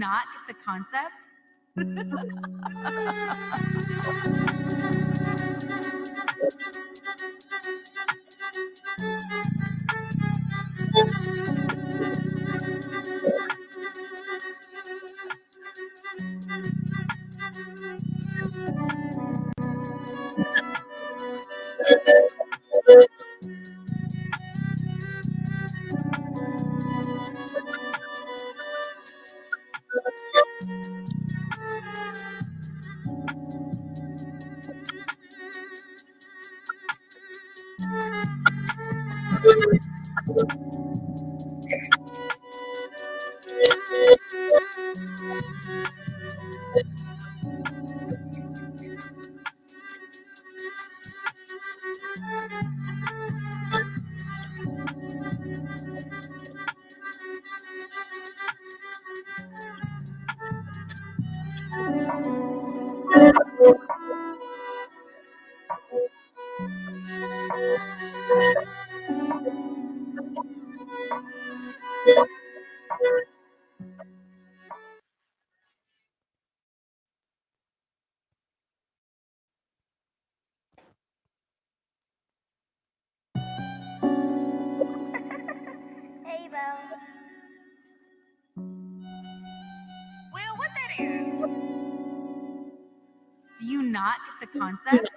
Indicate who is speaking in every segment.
Speaker 1: not get the concept?
Speaker 2: Hey, Bo.
Speaker 1: Will, what that is? Do you not get the concept?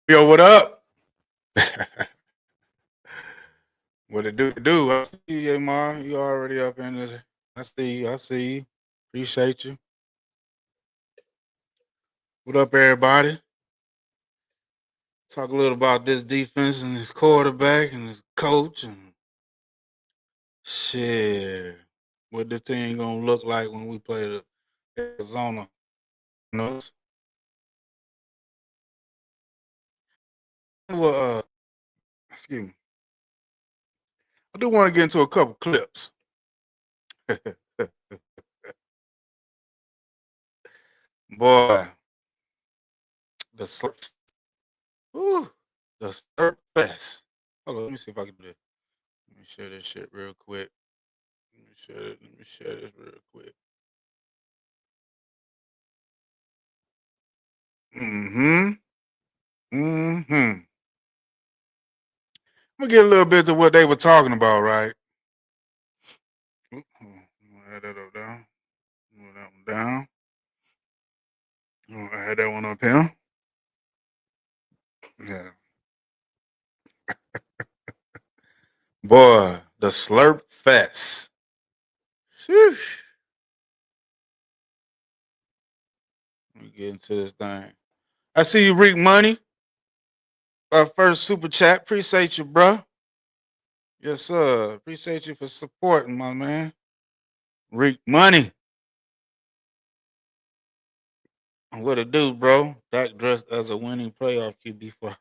Speaker 3: Yo, what up? What it do? I see you, Mar. You already up in this. I see you. Appreciate you. What up, everybody? Talk a little about this defense and this quarterback and this coach and shit. What this team gonna look like when we play the Arizona? Well, excuse me. I do want to get into a couple clips. Boy, the slurp. Ooh, the slurp fest. Hold on, let me see if I can do this. Let me share this shit real quick. Let me share this real quick. Mm-hmm. Mm-hmm. I'm gonna get a little bit to what they were talking about, right? Oop, hold on. I'm gonna add that up down. Move that one down. I'm gonna add that one up here. Yeah. Boy, the slurp fest. Sheesh. Let me get into this thing. I see you, Rick Money. First super chat. Appreciate you, bro. Yes, sir. Appreciate you for supporting, my man. Rick Money. What it do, bro? Dak dressed as a winning playoff QB for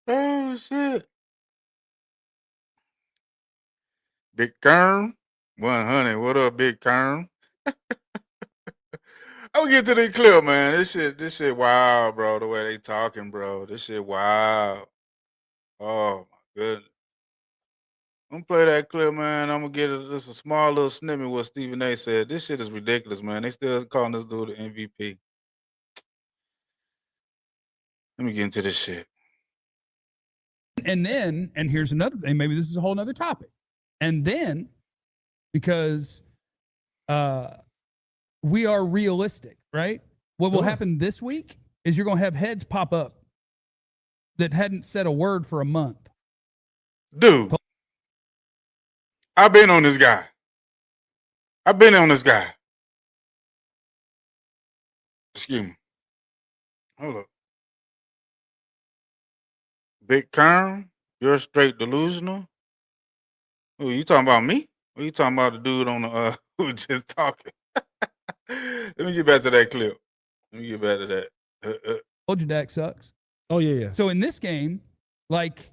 Speaker 3: oh shit. Big Kern. 100. What up, Big Kern? I'm gonna get to the clip, man. This shit wild, bro. The way they talking, bro. This shit wild. Oh my goodness. I'm gonna play that clip, man. I'm gonna get just a small little snippet what Stephen A said. This shit is ridiculous, man. They still calling this dude the MVP. Let me get into this shit.
Speaker 4: And then, and here's another thing, maybe this is a whole nother topic. And then, because we are realistic, right? What will happen this week is you're going to have heads pop up that hadn't said a word for a month.
Speaker 3: Dude, I've been on this guy. Excuse me. Hold up. Big Kern, you're straight delusional. Who you talking about, me? Or you talking about the dude on the who was just talking? Let me get back to that clip. Let me get back to that.
Speaker 4: Told you Dak sucks.
Speaker 5: Oh, yeah.
Speaker 4: So in this game, like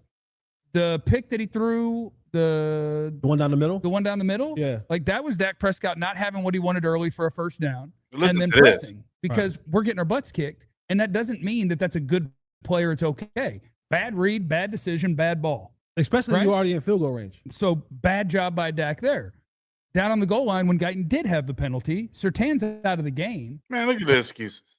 Speaker 4: the pick that he threw, the
Speaker 5: one down the middle? Yeah.
Speaker 4: Like that was Dak Prescott not having what he wanted early for a first down
Speaker 3: Listen
Speaker 4: and then
Speaker 3: to this.
Speaker 4: pressing because we're getting our butts kicked. And that doesn't mean that that's a good player. It's okay. Bad read, bad decision, bad ball.
Speaker 5: Especially when
Speaker 4: Right?
Speaker 5: you're already in field goal range.
Speaker 4: So bad job by Dak there. Down on the goal line when Guyton did have the penalty, Surtain's out of the game.
Speaker 3: Man, look at the excuses.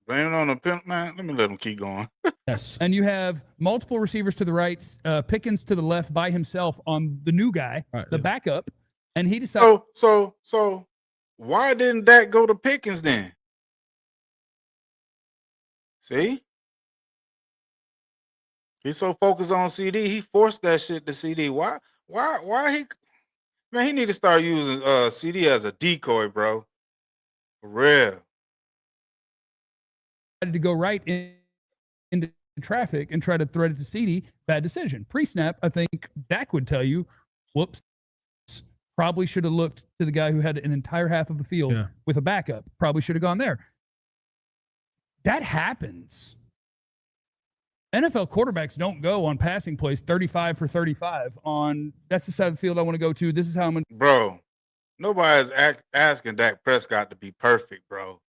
Speaker 3: Blaming on the pimp, man. Let me let him keep going.
Speaker 5: Yes.
Speaker 4: And you have multiple receivers to the right, Pickens to the left by himself on the new guy, the backup, and he decided.
Speaker 3: So why didn't Dak go to Pickens then? See? He's so focused on CD, he forced that shit to CD. Why he man, he need to start using CD as a decoy, bro. For real.
Speaker 4: To go right into traffic and try to thread it to CD. Bad decision. Pre-snap, I think Dak would tell you, whoops, probably should have looked to the guy who had an entire half of the field with a backup. Probably should have gone there. That happens. NFL quarterbacks don't go on passing plays 35 for 35 on that's the side of the field I want to go to. This is how I'm going to.
Speaker 3: Bro, nobody's asking Dak Prescott to be perfect, bro.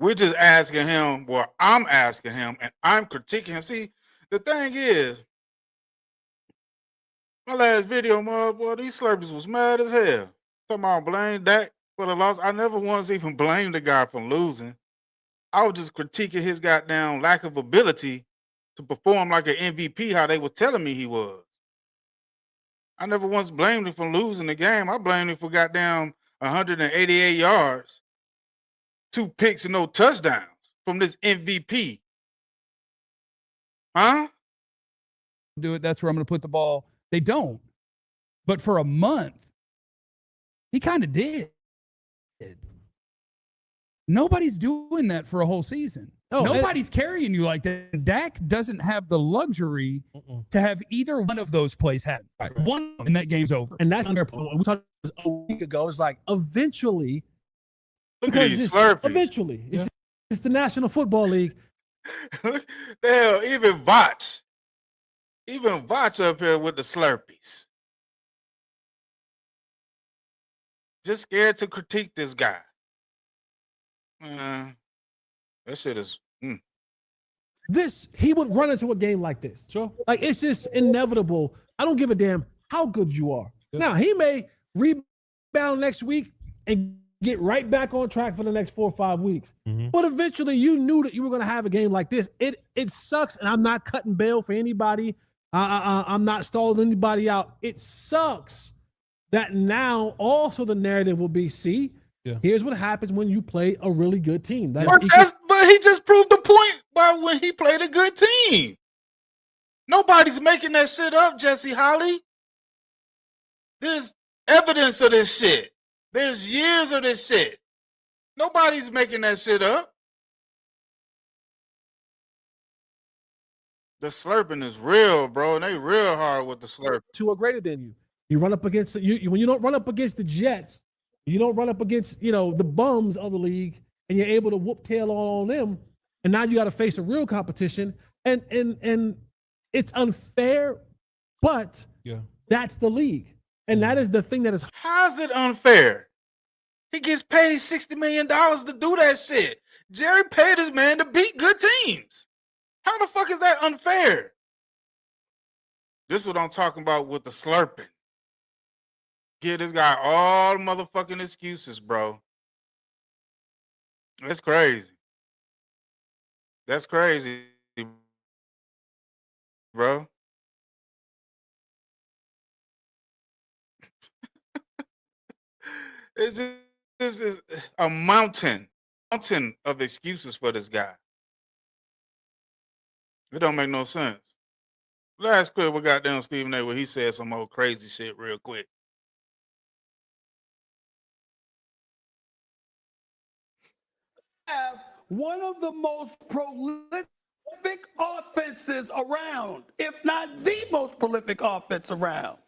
Speaker 3: We're just asking him, well, I'm asking him, and I'm critiquing him. See, the thing is, my last video, boy, these Slurpees was mad as hell. Talking about blame Dak for the loss. I never once even blamed the guy for losing. I was just critiquing his goddamn lack of ability to perform like an MVP, how they were telling me he was. I never once blamed him for losing the game. I blamed him for goddamn 188 yards, 2 picks and no touchdowns from this MVP. Huh?
Speaker 4: Do it. That's where I'm going to put the ball. They don't. But for a month, he kind of did. Nobody's doing that for a whole season. Nobody's carrying you like that. Dak doesn't have the luxury to have either one of those plays happen. Right. One, and that game's over.
Speaker 5: And that's under. We talked a week ago. It's like eventually.
Speaker 3: Look at these Slurpees.
Speaker 5: Eventually, it's the National Football League.
Speaker 3: Hell, even Vach up here with the Slurpees. Just scared to critique this guy. That shit is.
Speaker 5: He would run into a game like this. Sure. Like, it's just inevitable. I don't give a damn how good you are. Yeah. Now, he may rebound next week and get right back on track for the next 4 or 5 weeks. Mm-hmm. But eventually, you knew that you were going to have a game like this. It sucks, and I'm not cutting bail for anybody. I'm not stalling anybody out. It sucks that now also the narrative will be, see, here's what happens when you play a really good team.
Speaker 3: But he just proved the point by when he played a good team. Nobody's making that shit up, Jesse Holly. There's evidence of this shit. There's years of this shit. Nobody's making that shit up. The slurping is real, bro, and they real hard with the slurp.
Speaker 5: Two are greater than you. You run up against you when you don't run up against the Jets. You don't run up against, the bums of the league, and you're able to whoop tail on them. And now you got to face a real competition. And it's unfair, but that's the league. And that is the thing that is.
Speaker 3: How's it unfair? He gets paid $60 million to do that shit. Jerry paid his man to beat good teams. How the fuck is that unfair? This is what I'm talking about with the slurping. Give this guy all motherfucking excuses, bro. That's crazy. That's crazy, bro. It's just, this is a mountain of excuses for this guy. It don't make no sense. Last clip we got down Stephen A. where he said some old crazy shit real quick.
Speaker 6: Have one of the most prolific offenses around, if not the most prolific offense around.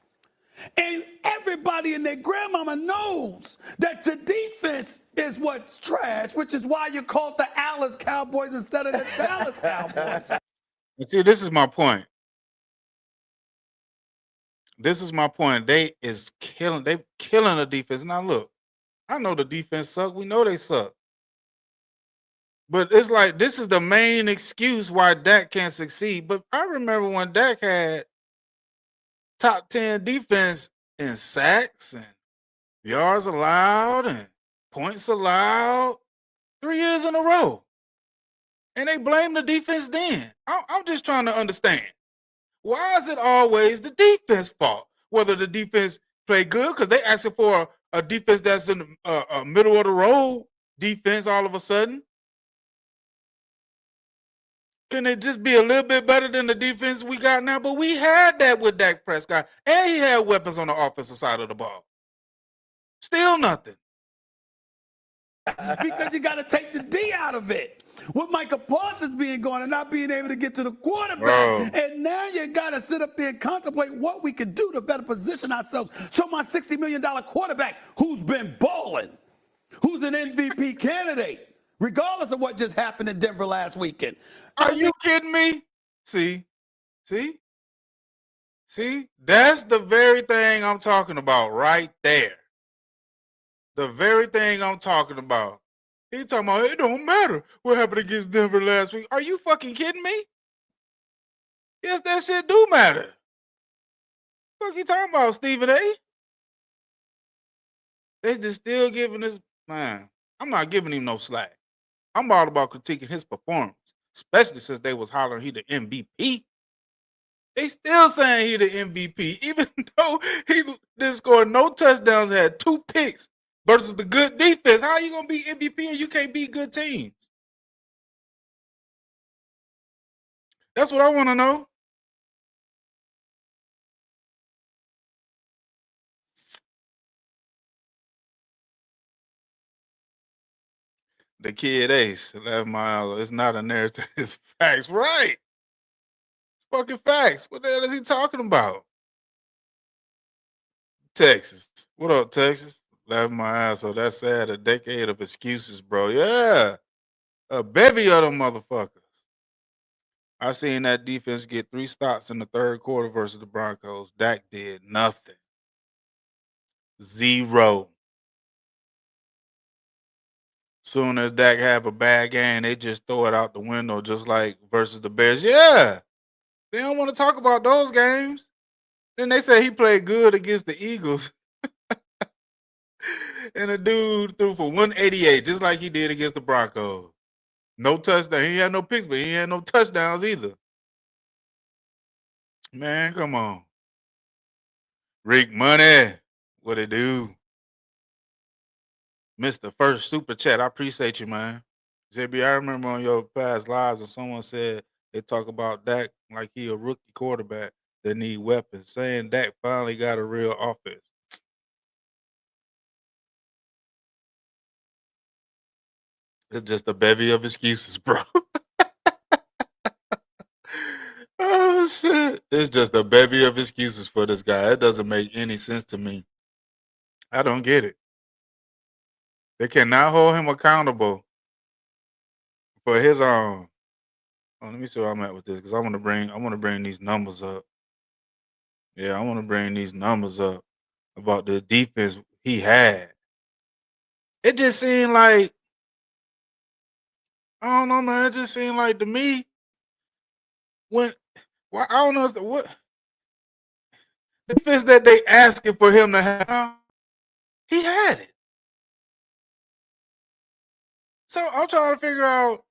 Speaker 6: And everybody and their grandmama knows that your defense is what's trash, which is why you called the Alice Cowboys instead of the Dallas Cowboys.
Speaker 3: And see, this is my point. This is my point. They killing the defense. Now look, I know the defense suck. We know they suck. But it's like this is the main excuse why Dak can't succeed. But I remember when Dak had top 10 defense in sacks and yards allowed and points allowed 3 years in a row. And they blame the defense then. I'm just trying to understand. Why is it always the defense fault? Whether the defense play good, because they asking for a defense that's in a middle of the road defense all of a sudden. Can it just be a little bit better than the defense we got now? But we had that with Dak Prescott, and he had weapons on the offensive side of the ball. Still nothing.
Speaker 6: Because you got to take the D out of it. With Micah Parsons being gone and not being able to get to the quarterback.
Speaker 3: Bro.
Speaker 6: And now you got to sit up there and contemplate what we could do to better position ourselves. So my $60 million quarterback who's been balling, who's an MVP candidate, regardless of what just happened in Denver last weekend.
Speaker 3: Are you kidding me? See? That's the very thing I'm talking about right there. The very thing I'm talking about. He talking about it don't matter what happened against Denver last week. Are you fucking kidding me? Yes, that shit do matter. What you talking about, Stephen A? They just still giving this man. I'm not giving him no slack. I'm all about critiquing his performance, especially since they was hollering he the MVP. They still saying he the MVP, even though he didn't score no touchdowns, had 2 picks versus the good defense. How are you gonna be MVP and you can't beat good teams? That's what I want to know. The kid Ace, 11 miles. It's not a narrative. It's facts, right? It's fucking facts. What the hell is he talking about? Texas. What up, Texas? 11 miles. So that's sad. A decade of excuses, bro. Yeah. A bevy of them motherfuckers. I seen that defense get 3 stops in the third quarter versus the Broncos. Dak did nothing. 0. Soon as Dak have a bad game, they just throw it out the window, just like versus the Bears. Yeah. They don't want to talk about those games. Then they say he played good against the Eagles. And the dude threw for 188, just like he did against the Broncos. No touchdown. He had no picks, but he had no touchdowns either. Man, come on. Rick Money. What it do? Missed the first super chat. I appreciate you, man. JB, I remember on your past lives when someone said they talk about Dak like he a rookie quarterback that need weapons, saying Dak finally got a real offense. It's just a bevy of excuses, bro. Oh, shit. It's just a bevy of excuses for this guy. It doesn't make any sense to me. I don't get it. They cannot hold him accountable for his own. Oh, let me see where I'm at with this because I want to bring these numbers up. Yeah, I want to bring these numbers up about the defense he had. It just seemed like, I don't know, man. It just seemed like to me I don't know what the defense that they asking for him to have. He had it. So I'm trying to figure out.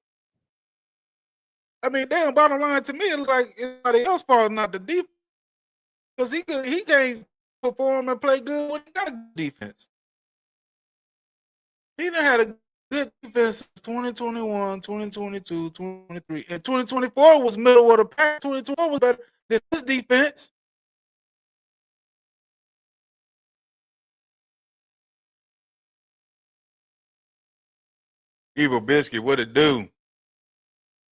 Speaker 3: I mean, damn. Bottom line to me, it looks like it's somebody else's fault, not the defense, because he can't perform and play good when he got a good defense. He done had a good defense 2021, 2022, 2023. And 2024 was middle of the pack. 2024 was better than this defense. Evil Biscuit, what it do?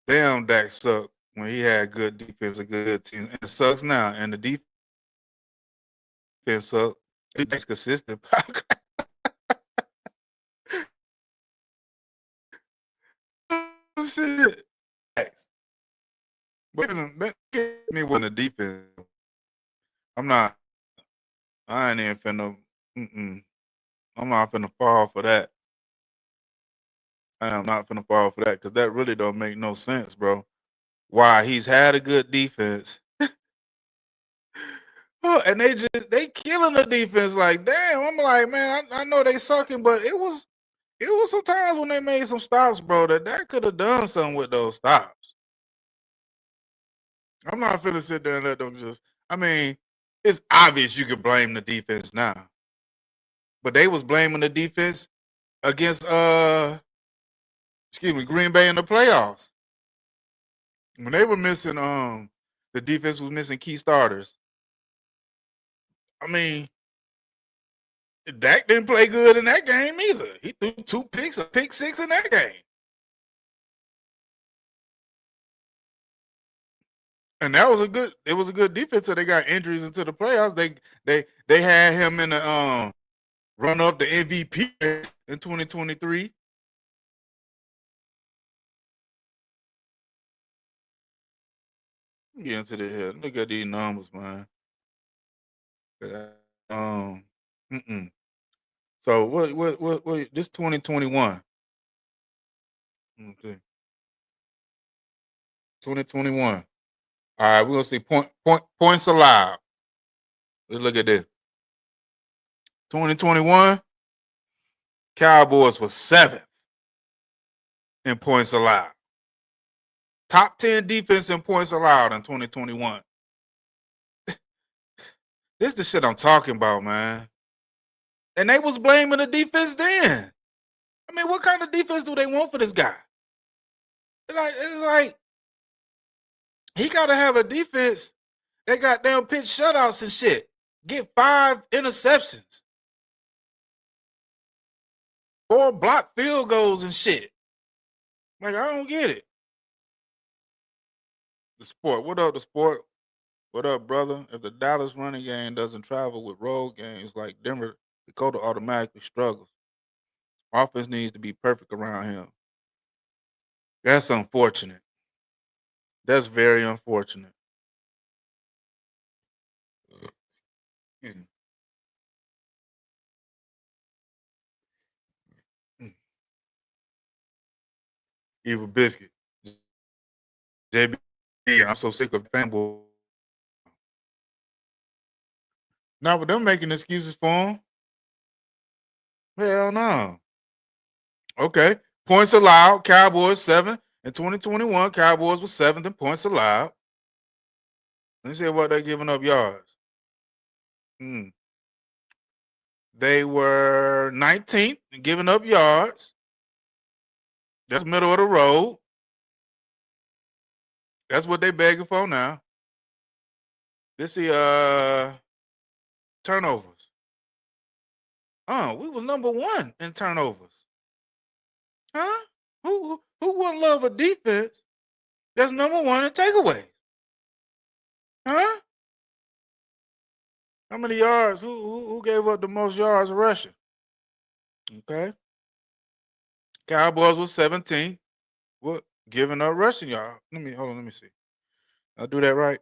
Speaker 3: Damn, Dak sucked when he had good defense, a good team. And it sucks now. And the defense sucks. It's consistent. Oh, shit. But get me with the defense. I ain't even finna, I'm not finna fall for that. I am not finna fall for that because that really don't make no sense, bro. Why he's had a good defense. Oh, and they killing the defense like damn. I'm like, man, I know they sucking, but it was some times when they made some stops, bro, that could have done something with those stops. I'm not finna sit there and let them just. I mean, it's obvious you could blame the defense now, but they was blaming the defense against Green Bay in the playoffs when they were missing the defense was missing key starters. I mean, Dak didn't play good in that game either. He threw 2 picks, a pick 6 in that game. And that was a good defense until they got injuries into the playoffs. They had him in the run up the MVP in 2023. Get into the head. Look at these numbers, man. So what this 2021. Okay. 2021. All right, we're gonna see points allowed. Let's look at this. 2021, Cowboys was 7th in points allowed. Top 10 defense in points allowed in 2021. This the shit I'm talking about, man. And they was blaming the defense then. I mean, what kind of defense do they want for this guy? It's like he gotta have a defense that got damn pitch shutouts and shit. Get 5 interceptions. 4 block field goals and shit. Like, I don't get it. The sport. What up, the sport? What up, brother? If the Dallas running game doesn't travel with road games like Denver, Dakota automatically struggles. Offense needs to be perfect around him. That's unfortunate. That's very unfortunate. Excuse me. Evil Biscuit. JB, I'm so sick of fanboy. Now, with them making excuses for him, hell no. Okay. Points allowed. Cowboys 7. In 2021, Cowboys was 7th in points allowed. Let's see what they're giving up yards. They were 19th in giving up yards. That's middle of the road. That's what they begging for now. Let's see turnovers. We was number 1 in turnovers. Huh? Who wouldn't love a defense that's number 1 in takeaways? Huh? How many yards? Who gave up the most yards rushing? Okay. Cowboys was 17. What giving up rushing yards? Let me see. I'll do that right.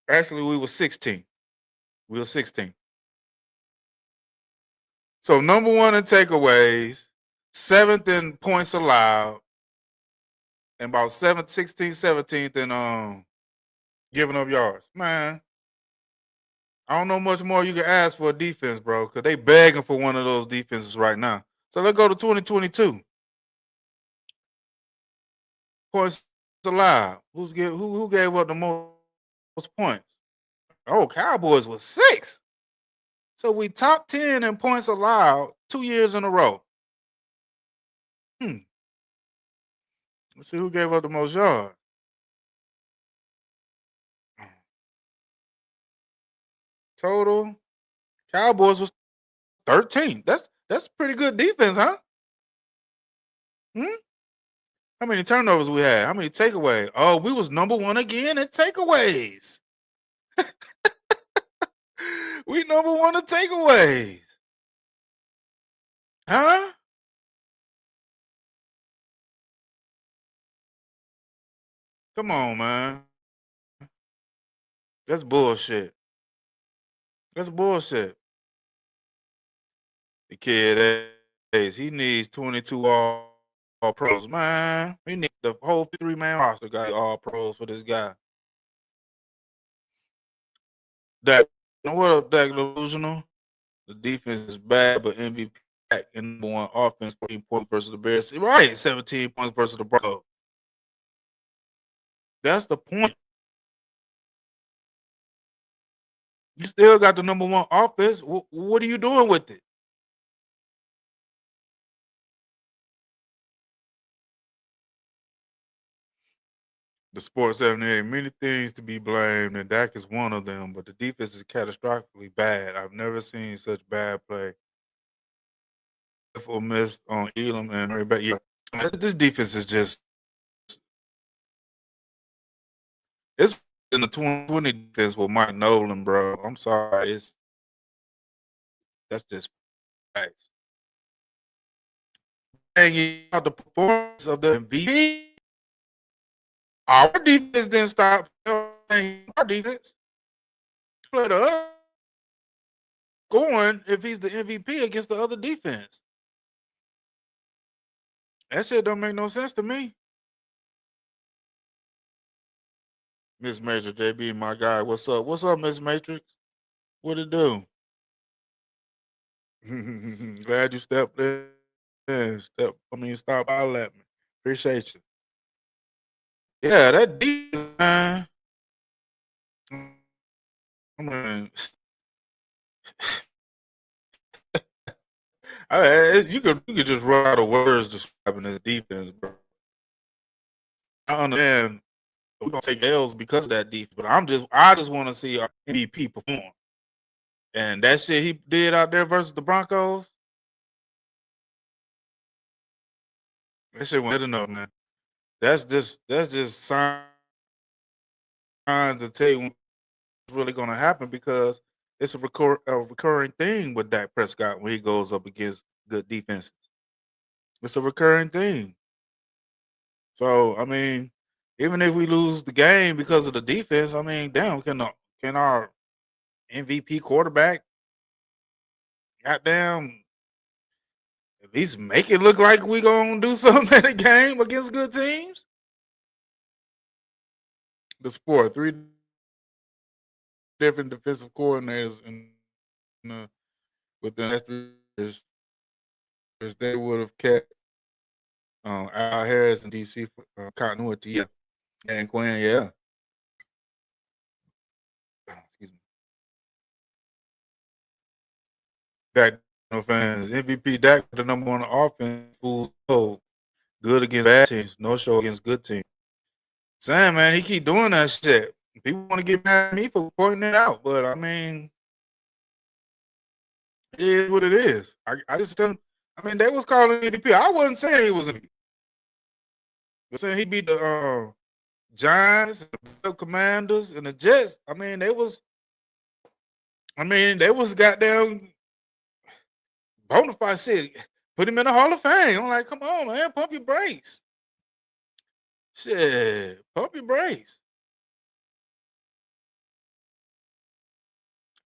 Speaker 3: Actually, we were 16. We were 16. So number 1 in takeaways, 7th in points allowed, and about 16th, 17th in giving up yards. Man, I don't know much more you can ask for a defense, bro, because they begging for one of those defenses right now. So let's go to 2022. Points allowed. Who gave up the most points? Oh, Cowboys was 6. So we top 10 in points allowed 2 years in a row. Let's see who gave up the most yards. Total Cowboys was 13. That's pretty good defense, huh? How many turnovers we had? How many takeaways? Oh, we was number 1 again in takeaways. We number 1 in takeaways. Huh? Come on, man. That's bullshit. That's bullshit. The kid he needs 22 all pros, man. He needs the whole 3-man roster got all pros for this guy. Dak, what up, Dak delusional? The defense is bad, but MVP back in number 1 offense, 14 points versus the Bears. Right, 17 points versus the Broncos. That's the point. You still got the number 1 offense. What are you doing with it? The Sports 78, many things to be blamed, and Dak is one of them, but the defense is catastrophically bad. I've never seen such bad play. Or missed on Elam and Murray back. Yeah, this defense is just it's in the 2020 defense with Mike Nolan, bro. I'm sorry, that's just facts. Hanging out the performance of the MVP. Our defense didn't stop. Our defense played the scoring if he's the MVP against the other defense. That shit don't make no sense to me. Miss Matrix, JB, my guy. What's up? What's up, Miss Matrix? What it do? Glad you stepped in. Stop all at me. Appreciate you. Yeah, that defense, man. I mean, you could just run out of words describing this defense, bro. I understand we're gonna take L's because of that defense, but I just want to see our MVP perform. And that shit he did out there versus the Broncos, that shit wasn't good enough, man. That's just signs to tell you what's really gonna happen because it's a recurring thing with Dak Prescott when he goes up against good defenses. It's a recurring thing. So I mean, even if we lose the game because of the defense, I mean, damn, can our MVP quarterback, goddamn, at least make it look like we gonna do something in a game against good teams? The Sport, 3 different defensive coordinators within the last 3 years, they would have kept Al Harris and DC for continuity. Yeah, and Quinn, yeah. Excuse me. Dak fans, MVP Dak, the number 1 offense, fools so good against bad teams, no show against good teams. Sam, man, he keep doing that shit. People want to get mad at me for pointing it out, but I mean, it is what it is. I just tell him, I mean, they was calling MVP. I wasn't saying he was MVP. I was saying he beat the Giants, the Commanders, and the Jets. I mean, they was goddamn bona fide shit. Put him in the Hall of Fame. I'm like, come on, man, pump your brakes. Shit, pump your brakes.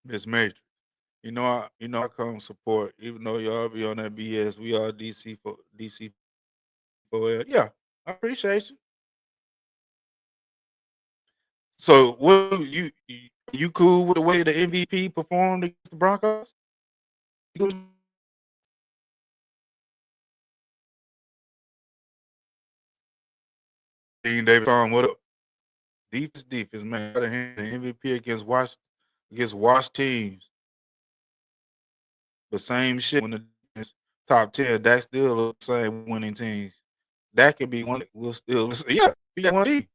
Speaker 3: Miss Major. I come support, even though y'all be on that BS. We are DC for it. Yeah, I appreciate you. So, what you cool with the way the MVP performed against the Broncos? Dean David, what up? Defense, man. The MVP against Wash teams. the same shit when the top 10. That still the same winning teams. That could be one. We'll still yeah. We got one of these.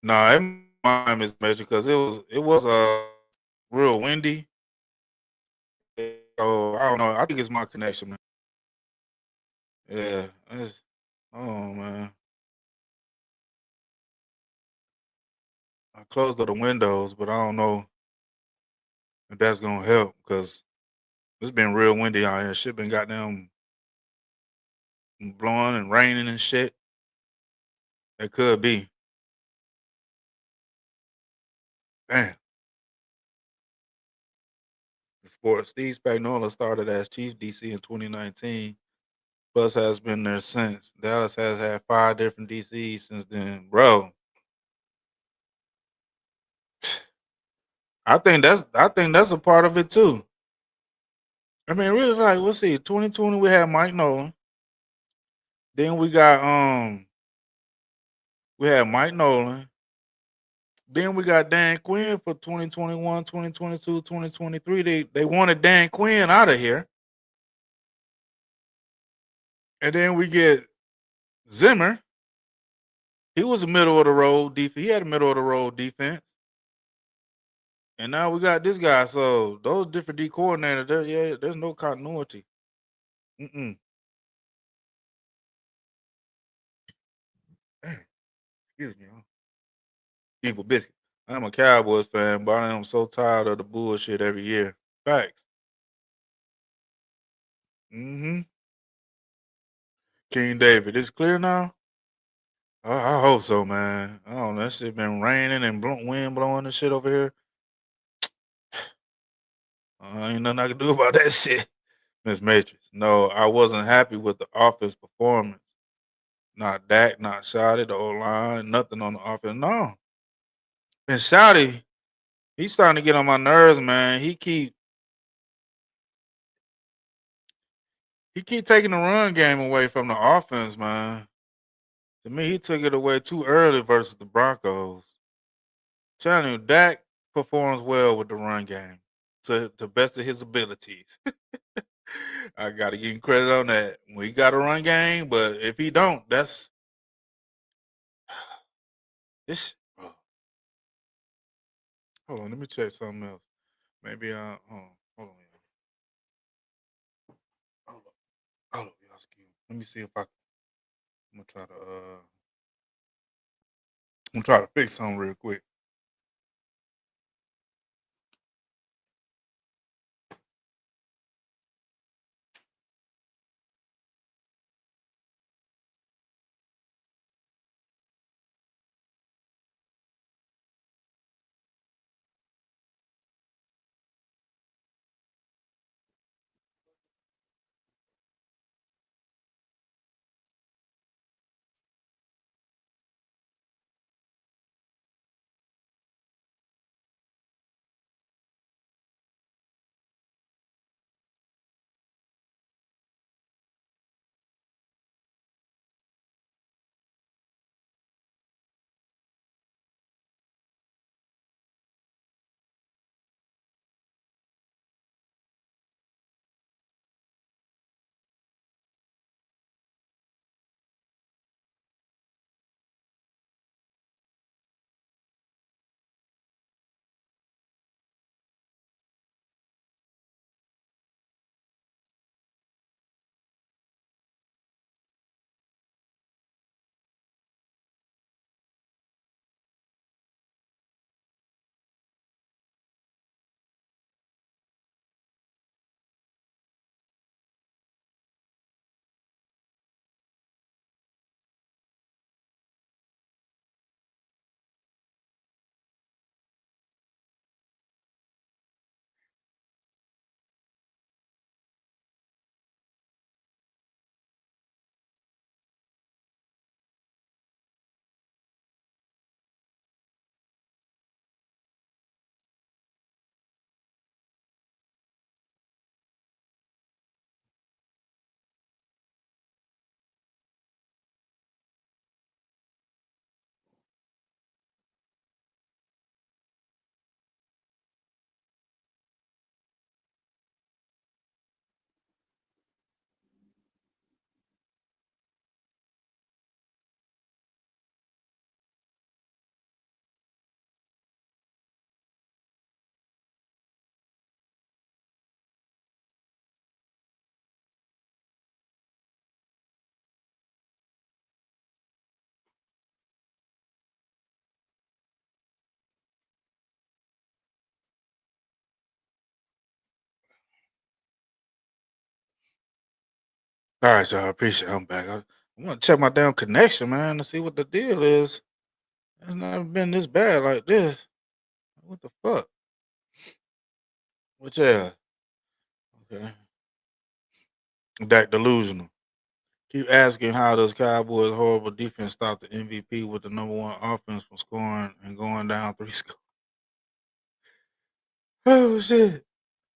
Speaker 3: No, it might miss major because it was real windy. So I don't know. I think it's my connection, man. Yeah. Oh man. I closed all the windows, but I don't know if that's gonna help because it's been real windy out here. Shit been goddamn blowing and raining and shit. It could be. Damn. The sport. Steve Spagnuolo started as chief DC in 2019. Plus has been there since. Dallas has had 5 different DCs since then, bro. I think that's a part of it too. I mean, really, it's like let's see, 2020 we had Mike Nolan. Then we had Mike Nolan. Then we got Dan Quinn for 2021, 2022, 2023. They wanted Dan Quinn out of here. And then we get Zimmer. He was a middle of the road defense. He had a middle of the road defense. And now we got this guy. So those different D coordinators, there's no continuity. Mm-mm. Damn, excuse me. Evil biscuit. I'm a Cowboys fan, but I am so tired of the bullshit every year. Facts. Mm-hmm. King David, it's clear now. I hope so, man. I don't know. That shit been raining and wind blowing and shit over here. Ain't nothing I can do about that shit. Miss Matrix. No, I wasn't happy with the offense performance. Not Dak, not Shotty, the old line, nothing on the offense. No. And Shotty, he's starting to get on my nerves, man. He keep taking the run game away from the offense, man. To me, he took it away too early versus the Broncos. Telling you, Dak performs well with the run game to the best of his abilities. I gotta give him credit on that. We got a run game, but if he don't, that's this. Oh, hold on, let me check something else. Maybe hold on, y'all. Hold on, y'all. Excuse me. Let me see if I'm gonna try to I'm gonna try to fix something real quick. All right, y'all. Appreciate it. I'm back. I want to check my damn connection, man, to see what the deal is. It's never been this bad like this. What the fuck? What yeah? Okay. Dak delusional. Keep asking how does Cowboys' horrible defense stop the MVP with the number one offense from scoring and going down 3 scores? Oh shit.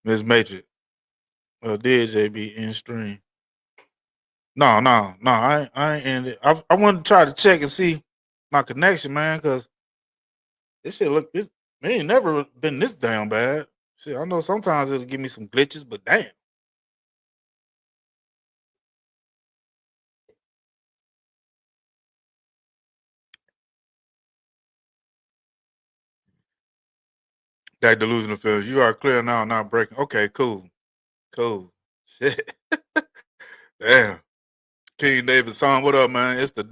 Speaker 3: Miss Matrix. Did JB in stream? No. I ain't ended. I wanted to try to check and see my connection, man, because this shit look this it ain't never been this damn bad. Shit, I know sometimes it'll give me some glitches, but damn. That delusional feels. You are clear now, not breaking. Okay, cool. Shit. Damn. King David song, what up, man? It's the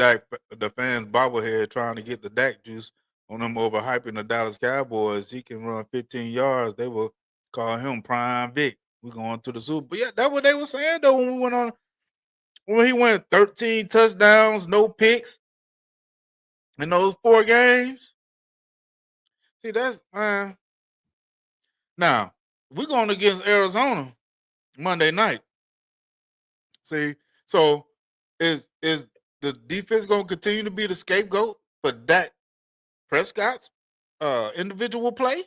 Speaker 3: fans bobblehead trying to get the Dak juice on them overhyping the Dallas Cowboys. He can run 15 yards. They will call him Prime Vic. We going to the Super. But yeah, that's what they were saying though when he went 13 touchdowns, no picks in those 4 games. See, that's man. Now we're going against Arizona Monday night. See, so is the defense going to continue to be the scapegoat for Dak Prescott's individual play?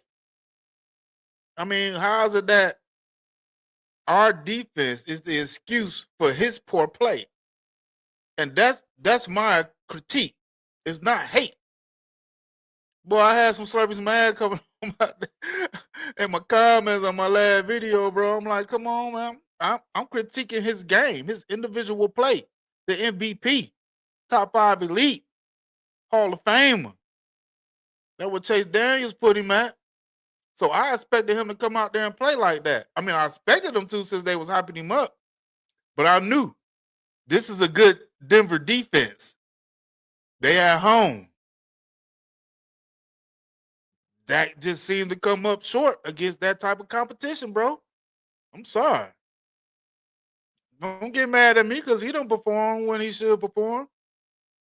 Speaker 3: I mean, how is it that our defense is the excuse for his poor play? And that's my critique. It's not hate. Boy, I had some Slurpees mad coming in my comments on my last video, bro. I'm like, come on, man. I'm critiquing his game, his individual play, the MVP, top 5 elite, Hall of Famer. That's what Chase Daniels put him at. So I expected him to come out there and play like that. I mean, I expected him to since they was hyping him up. But I knew this is a good Denver defense. They at home. That just seemed to come up short against that type of competition, bro. I'm sorry. Don't get mad at me because he don't perform when he should perform.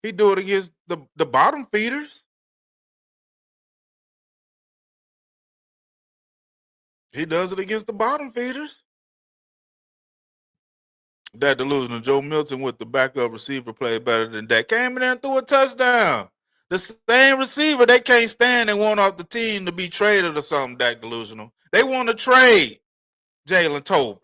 Speaker 3: He do it against the bottom feeders. He does it against the bottom feeders. That delusional Joe Milton with the backup receiver played better than that. Came in there and threw a touchdown. The same receiver they can't stand and want off the team to be traded or something, that delusional. They want to trade Jalen Tolbert.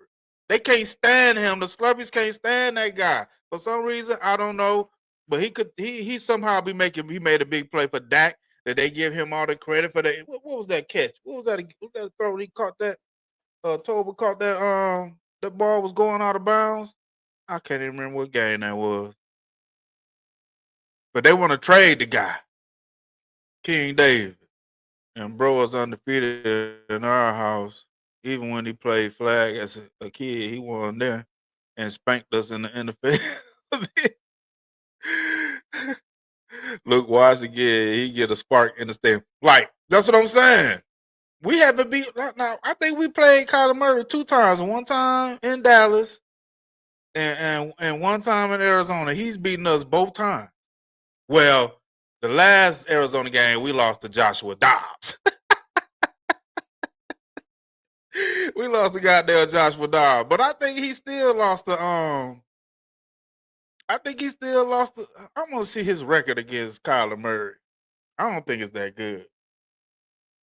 Speaker 3: They can't stand him. The Slurpees can't stand that guy. For some reason, I don't know. But he somehow he made a big play for Dak that they give him all the credit for that. What was that catch? What was that throw he caught that? Tolbert caught that that ball was going out of bounds. I can't even remember what game that was. But they want to trade the guy, King David. And bro is undefeated in our house. Even when he played flag as a kid, he won there and spanked us in the NFL. Look, watch again. He get a spark in the stadium. Like, that's what I'm saying. We haven't beat now. I think we played Kyler Murray 2 times. One time in Dallas and one time in Arizona. He's beaten us both times. Well, the last Arizona game, we lost to Joshua Dobbs. We lost to goddamn Joshua Dobbs. But I think he still lost to I want to see his record against Kyler Murray. I don't think it's that good.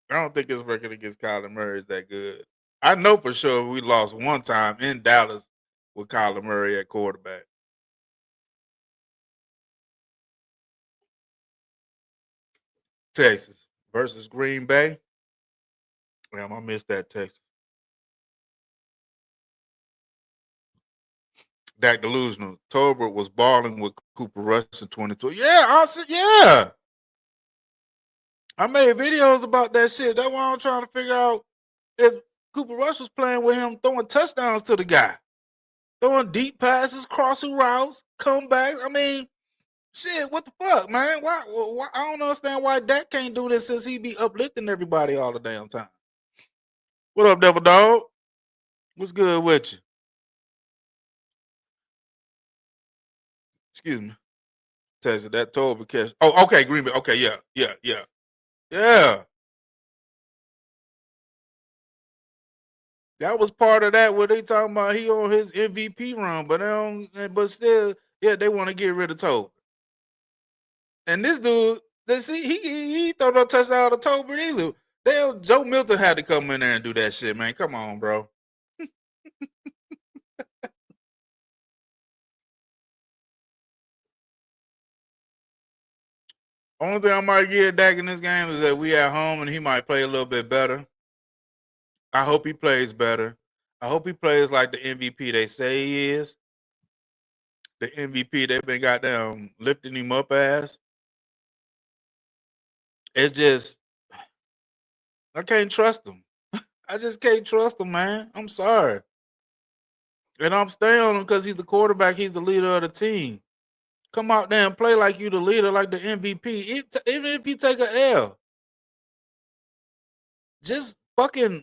Speaker 3: I don't think his record against Kyler Murray is that good. I know for sure we lost one time in Dallas with Kyler Murray at quarterback. Texas versus Green Bay. Damn, I missed that Texas. Dak delusional. Tolbert was balling with Cooper Rush in 22. Yeah, I said, yeah. I made videos about that shit. That's why I'm trying to figure out if Cooper Rush was playing with him, throwing touchdowns to the guy, throwing deep passes, crossing routes, comebacks. I mean, shit, what the fuck, man? Why I don't understand why Dak can't do this since he be uplifting everybody all the damn time. What up, Devil Dog? What's good with you? Excuse me. Texas, that Tolbert catch. Oh, okay, Green Bay. Okay, yeah. That was part of that where they talking about he on his MVP run, but still, yeah, they want to get rid of Tolbert. And this dude, he throw no touchdown to Tolbert either. Damn, Joe Milton had to come in there and do that shit, man. Come on, bro. Only thing I might give Dak in this game is that we at home and he might play a little bit better. I hope he plays better. I hope he plays like the MVP they say he is. The MVP they've been goddamn lifting him up as. It's just I can't trust him. I just can't trust him, man. I'm sorry. And I'm staying on him because he's the quarterback. He's the leader of the team. Come out there and play like you the leader, like the MVP. Even if you take a L, just fucking,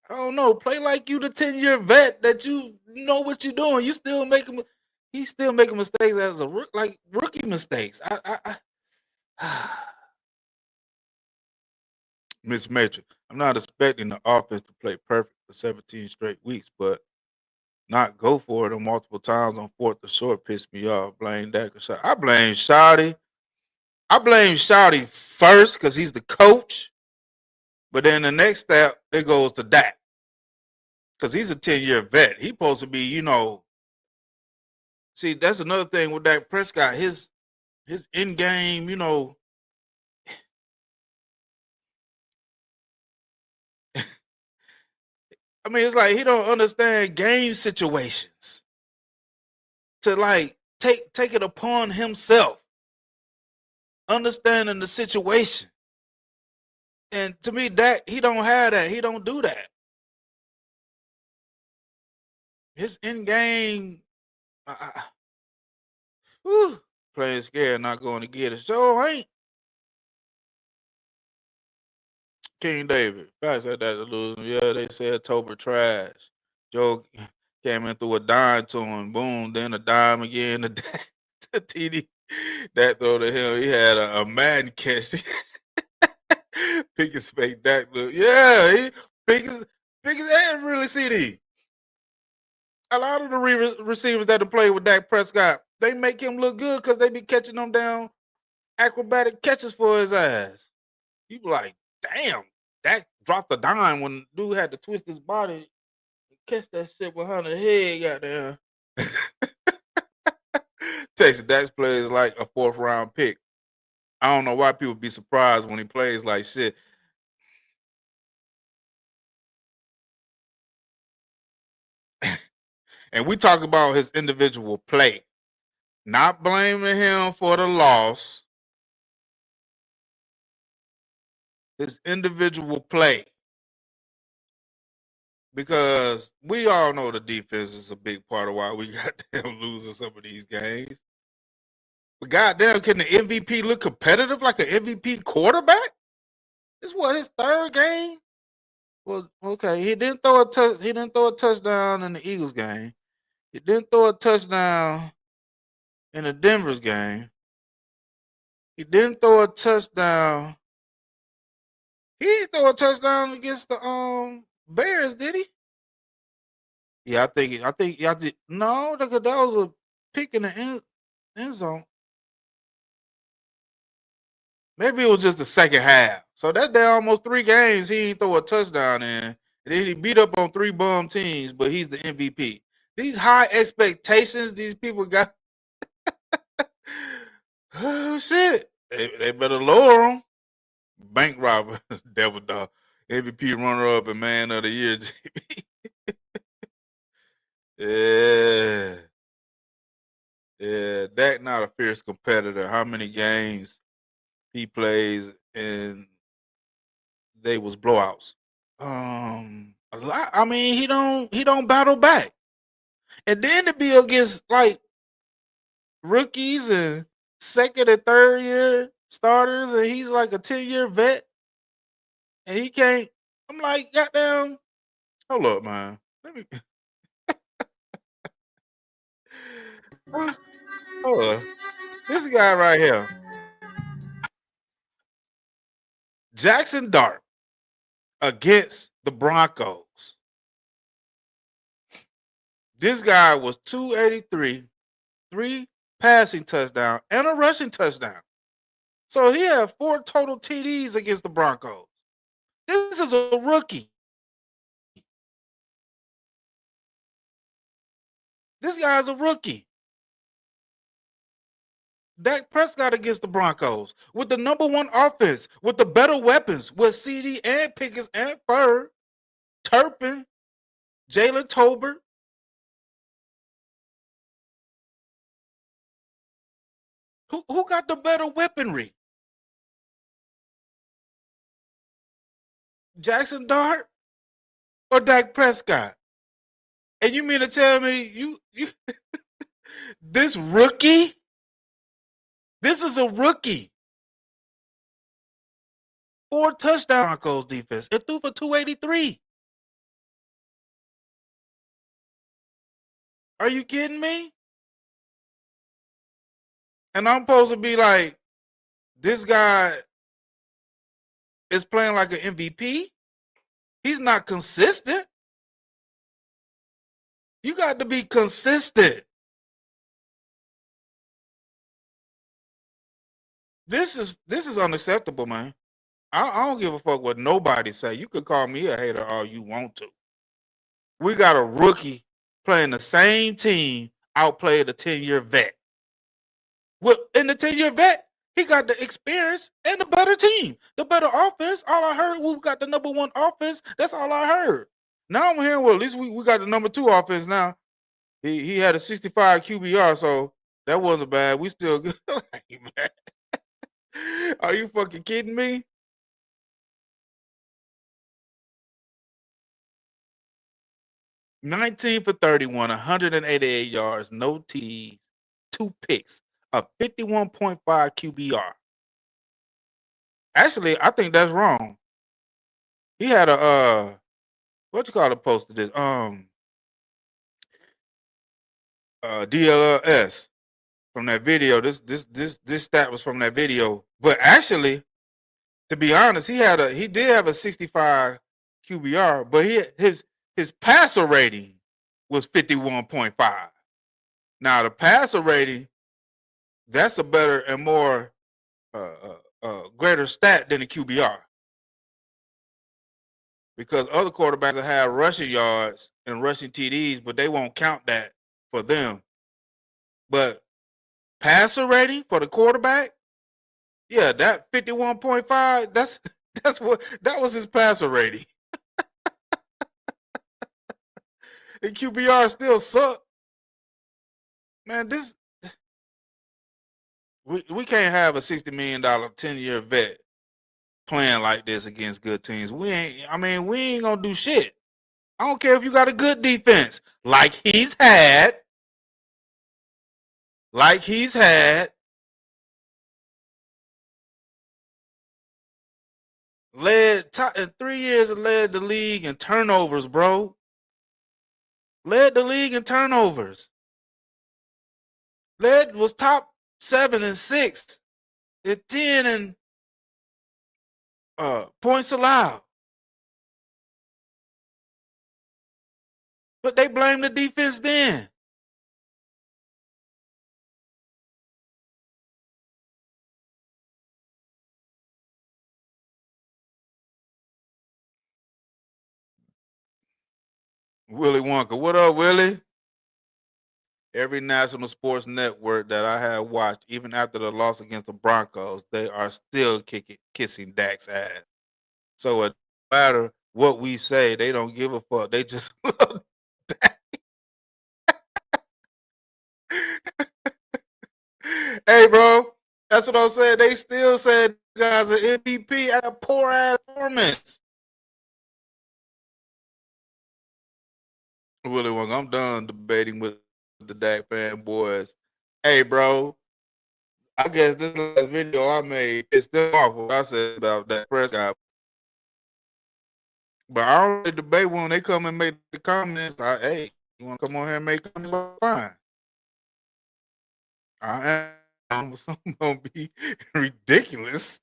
Speaker 3: I don't know, play like you the 10-year vet that you know what you're doing. He's still making mistakes as rookie mistakes. Miss Matrix, I'm not expecting the offense to play perfect for 17 straight weeks, but not go for it on multiple times on 4th and short pissed me off. Blame that. I blame Shotty. I blame Shotty first because he's the coach. But then the next step, it goes to Dak. Because he's a 10-year vet. He's supposed to be, see, that's another thing with Dak Prescott. His in-game, I mean, it's like he don't understand game situations to like take it upon himself, understanding the situation. And to me, Dak, he don't have that. He don't do that. His in-game, playing scared, not going to get it. So ain't. King David, I said that to lose him. Yeah, they said Tober trash. Joe came in through a dime to him, boom, then a dime again to TD. That throw to him, he had a man catch. Pickens fake Dak look. Yeah, he Pickens and really CD. A lot of the receivers that have played with Dak Prescott, they make him look good because they be catching them down acrobatic catches for his ass. You be like, damn, Dak dropped a dime when dude had to twist his body and catch that shit behind the head, goddamn. Texas Dak plays like a 4th round pick. I don't know why people be surprised when he plays like shit. And we talk about his individual play, not blaming him for the loss. His individual play. Because we all know the defense is a big part of why we goddamn losing some of these games. But goddamn, can the MVP look competitive like an MVP quarterback? This what his 3rd game? Well, okay, he didn't throw a touchdown in the Eagles game. He didn't throw a touchdown in the Denver's game. He didn't throw a touchdown. He didn't throw a touchdown against the Bears, did he? Yeah, I think y'all did. No, that was a pick in the end zone. Maybe it was just the second half. So that day, almost 3 games, he didn't throw a touchdown in. And then he beat up on 3 bum teams, but he's the MVP. These high expectations these people got. Oh, shit. They better lower them. Bank robber, devil dog, MVP runner-up and man of the year. Yeah, Dak not a fierce competitor. How many games he plays and they was blowouts? A lot. I mean, he don't battle back. And then to be against like rookies and 2nd and 3rd year starters, and he's like a 10-year vet, and he can't. I'm like, goddamn, hold up, man. Let me. Hold on. This guy right here, Jackson Dart against the Broncos. This guy was 283, 3 passing touchdowns, and a rushing touchdown. So he had 4 total TDs against the Broncos. This is a rookie. This guy's a rookie. Dak Prescott against the Broncos with the #1 offense, with the better weapons, with CD and Pickens and Bird, Turpin, Jalen Tolbert. Who got the better weaponry? Jackson Dart or Dak Prescott? And you mean to tell me you this rookie? This is a rookie. 4 touchdown Broncos defense. It threw for 283. Are you kidding me? And I'm supposed to be like, this guy is playing like an MVP? He's not consistent. You got to be consistent. This is unacceptable, man. I don't give a fuck what nobody say. You could call me a hater all you want to. We got a rookie playing the same team, outplayed a 10-year vet. In the 10-year vet, he got the experience and the better team, the better offense. All I heard, we got the #1 offense. That's all I heard. Now I'm hearing, well, at least we got the #2 offense now. He had a 65 QBR, so that wasn't bad. We still good. Are you fucking kidding me? $19 for 31, 188 yards, no TDs, 2 picks, a 51.5 QBR. Actually, I think that's wrong. He had a what you call it posted this DLS from that video. This stat was from that video. But actually, to be honest, he did have a 65 QBR, but his passer rating was 51.5. Now the passer rating, that's a better and more greater stat than the QBR. Because other quarterbacks have rushing yards and rushing TDs, but they won't count that for them. But passer rating for the quarterback, yeah, that 51.5, that was his passer rating. And QBR still suck. Man, we can't have a $60 million 10-year vet playing like this against good teams. We ain't gonna do shit. I don't care if you got a good defense, like he's had. In 3 years, led the league in turnovers, bro. Led the league in turnovers. Was top 7 and 6 and 10 and points allowed. But they blame the defense then. Willie Wonka. What up, Willie? Every national sports network that I have watched, even after the loss against the Broncos, they are still kissing Dak's ass. So it doesn't matter what we say, they don't give a fuck. They just love Dak. Hey, bro, that's what I'm saying. They still said guys are MVP at a poor ass performance. Willie Wonka, I'm done debating with the Dak fanboys. Hey, bro, I guess this last video I made pissed them off what I said about Dak Prescott. But I don't really debate when they come and make the comments. Hey, you want to come on here and make comments? Fine. I am. Something gonna be ridiculous.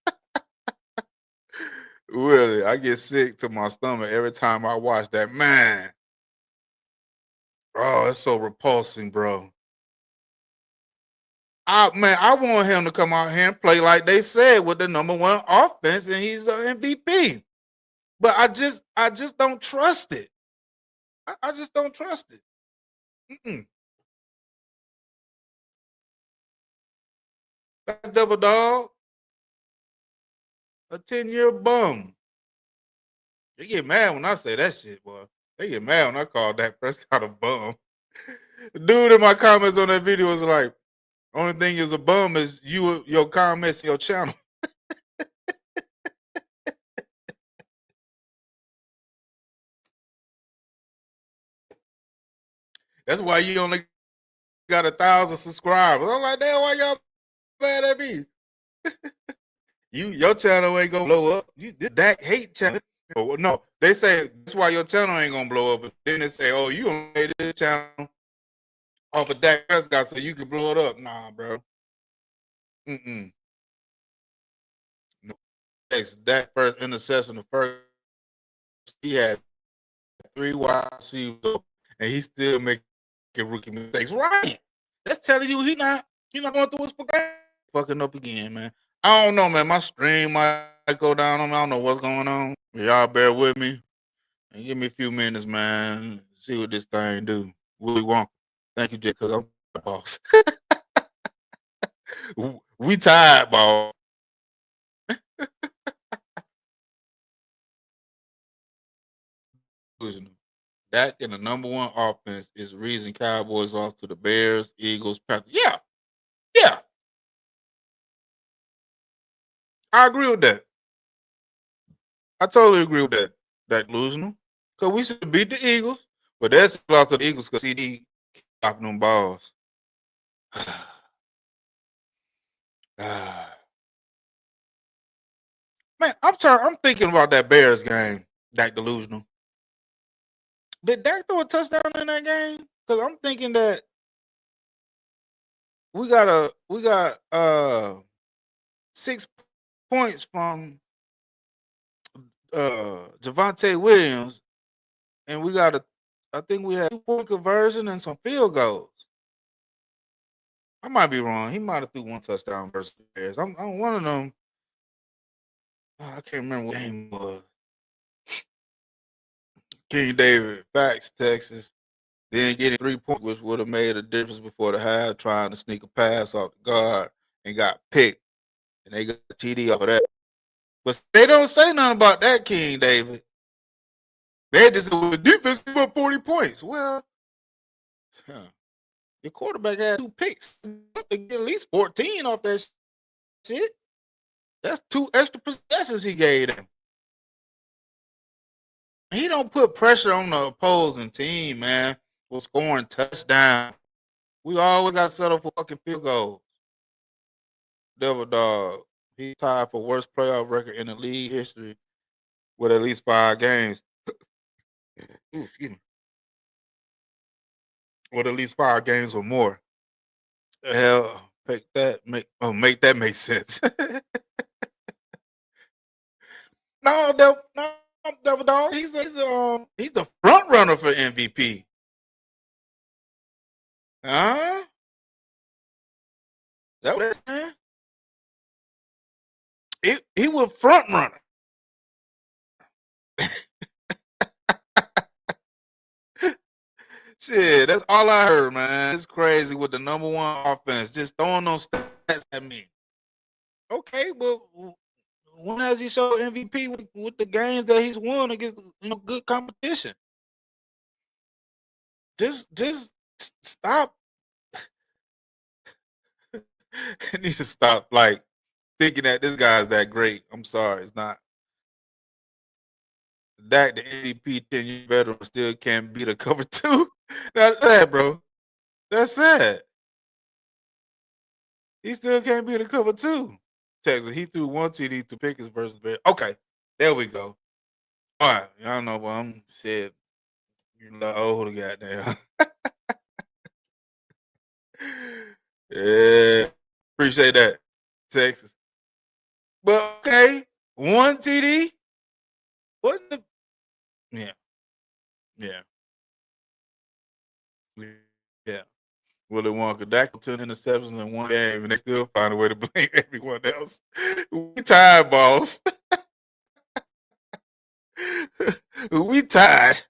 Speaker 3: Really, I get sick to my stomach every time I watch that. Man, oh, it's so repulsing, bro. I want him to come out here and play like they said with the #1 offense, and he's an MVP. But I just don't trust it. I just don't trust it. Mm-mm. That's double dog, a 10-year bum. They get mad when I say that shit, boy. They get mad when I call Dak Prescott a bum. Dude in my comments on that video was like, only thing is a bum is your comments in your channel. That's why you only got 1,000 subscribers. I'm like, damn, why y'all mad at me? Your channel ain't gonna blow up. This Dak hate channel. Oh, no, they say that's why your channel ain't gonna blow up. But then they say, oh, you gonna make this channel off of Dak Prescott so you can blow it up. Nah, bro. Mm-mm. No. It's Dak first interception, the first he had 3 wide receivers, and he still making rookie mistakes. Right. That's telling you he not going through his program. Fucking up again, man. I don't know, man. My stream might go down on me. I don't know what's going on. Y'all bear with me and give me a few minutes, man. See what this thing do. Willy Wonka. Thank you, Jay, because I'm the boss. We tired, boss. That in the #1 offense is the reason Cowboys lost to the Bears, Eagles, Panthers. Yeah, yeah. I agree with that. I totally agree with that. That delusional. Because we should beat the Eagles, but that's lost to the Eagles because CD stopping them balls. Man, I'm thinking about that Bears game. That delusional. Did Dak throw a touchdown in that game? Because I'm thinking that we got 6 points from Javonte Williams, and I think we had 2-point conversion and some field goals. I might be wrong. He might have threw 1 touchdown versus the Bears. I'm one of them. I can't remember what game it was. King David, Facts, Texas. Then getting 3 points, which would have made a difference before the half, trying to sneak a pass off the guard and got picked. And they got a TD off of that. But they don't say nothing about that, King David. They just said, well, the defense gave up 40 points. Well, the quarterback had 2 picks. They get at least 14 off that shit. That's 2 extra possessions he gave them. He don't put pressure on the opposing team, man, for scoring touchdown. We always got to settle for fucking field goals. Devil Dog. He tied for worst playoff record in the league history with at least 5 games. Ooh, excuse me. With at least 5 games or more. Hell, make that make sense. No, Devil Dog. He's the front runner for MVP. Huh? That what that's saying? He was front runner. Shit, that's all I heard, man. It's crazy with the #1 offense, just throwing those stats at me. Okay, well, when has he showed MVP with the games that he's won against good competition? Just stop. I need to stop like thinking that this guy's that great. I'm sorry, it's not. Dak, the MVP 10-year veteran, still can't beat a cover 2. That's sad, bro. That's sad. He still can't beat a cover 2. Texas, he threw 1 TD to Pickens versus Bears. Okay, there we go. All right, y'all know, but I'm shit. You're a little old, goddamn. Yeah, appreciate that, Texas. But okay, one TD. What the? Yeah, yeah, yeah. Willie Wonka, Dak 10 interceptions in one game, and they still find a way to blame everyone else. We tied, boss. We tied.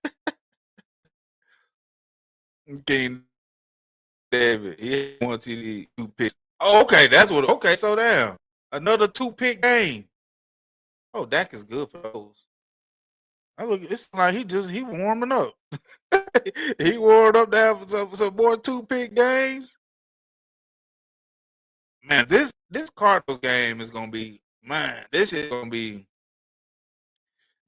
Speaker 3: King David, he had one TD, 2 picks. Oh, okay, that's what. Okay, so damn, another 2-pick game. Oh, Dak is good for those. I look, it's like he warming up. He warmed up there for some more 2-pick games. Man, this Cardinals game is gonna be, man. This is gonna be.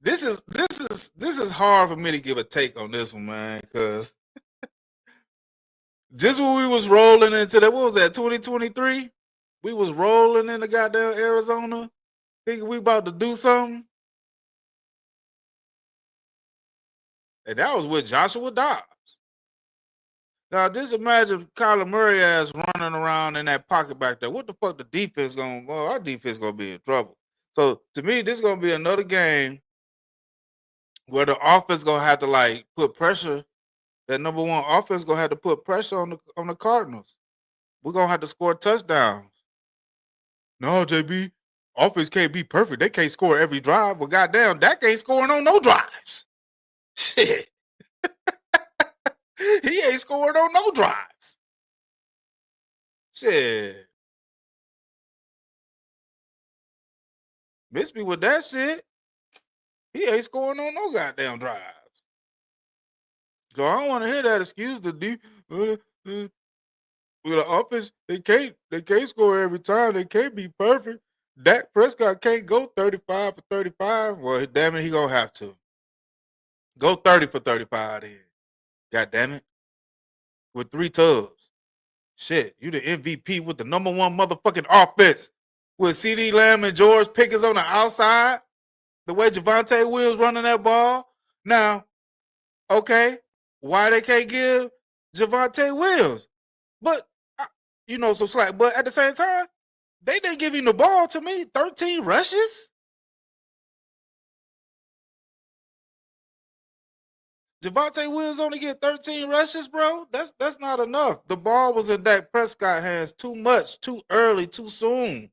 Speaker 3: This is hard for me to give a take on this one, man, because just when we was rolling into that, what was that, 2023? We was rolling into goddamn Arizona, thinking we about to do something, and that was with Joshua Dobbs. Now, just imagine Kyler Murray ass running around in that pocket back there. What the fuck the defense going? Well, our defense gonna be in trouble. So to me, this is gonna be another game where the offense gonna have to like put pressure. That number one offense gonna have to put pressure on the Cardinals. We're gonna have to score touchdowns. No, JB, offense can't be perfect. They can't score every drive. Well, goddamn, Dak ain't scoring on no drives. Shit. He ain't scoring on no drives. Shit. Miss me with that shit. He ain't scoring on no goddamn drives. So I don't want to hear that excuse. The offense, they can't score every time. They can't be perfect. Dak Prescott can't go 35 for 35. Well, damn it, he gonna have to. Go 30 for 35 then. God damn it. With 3 tubs. Shit, you the MVP with the number one motherfucking offense. With CD Lamb and George Pickens on the outside. The way Javonte Williams running that ball. Now, okay, why they can't give Javonte Williams? But, some slack. But at the same time, they didn't give him the ball to me. 13 rushes? Javonte Williams only get 13 rushes, bro. That's not enough. The ball was in Dak Prescott hands too much, too early, too soon.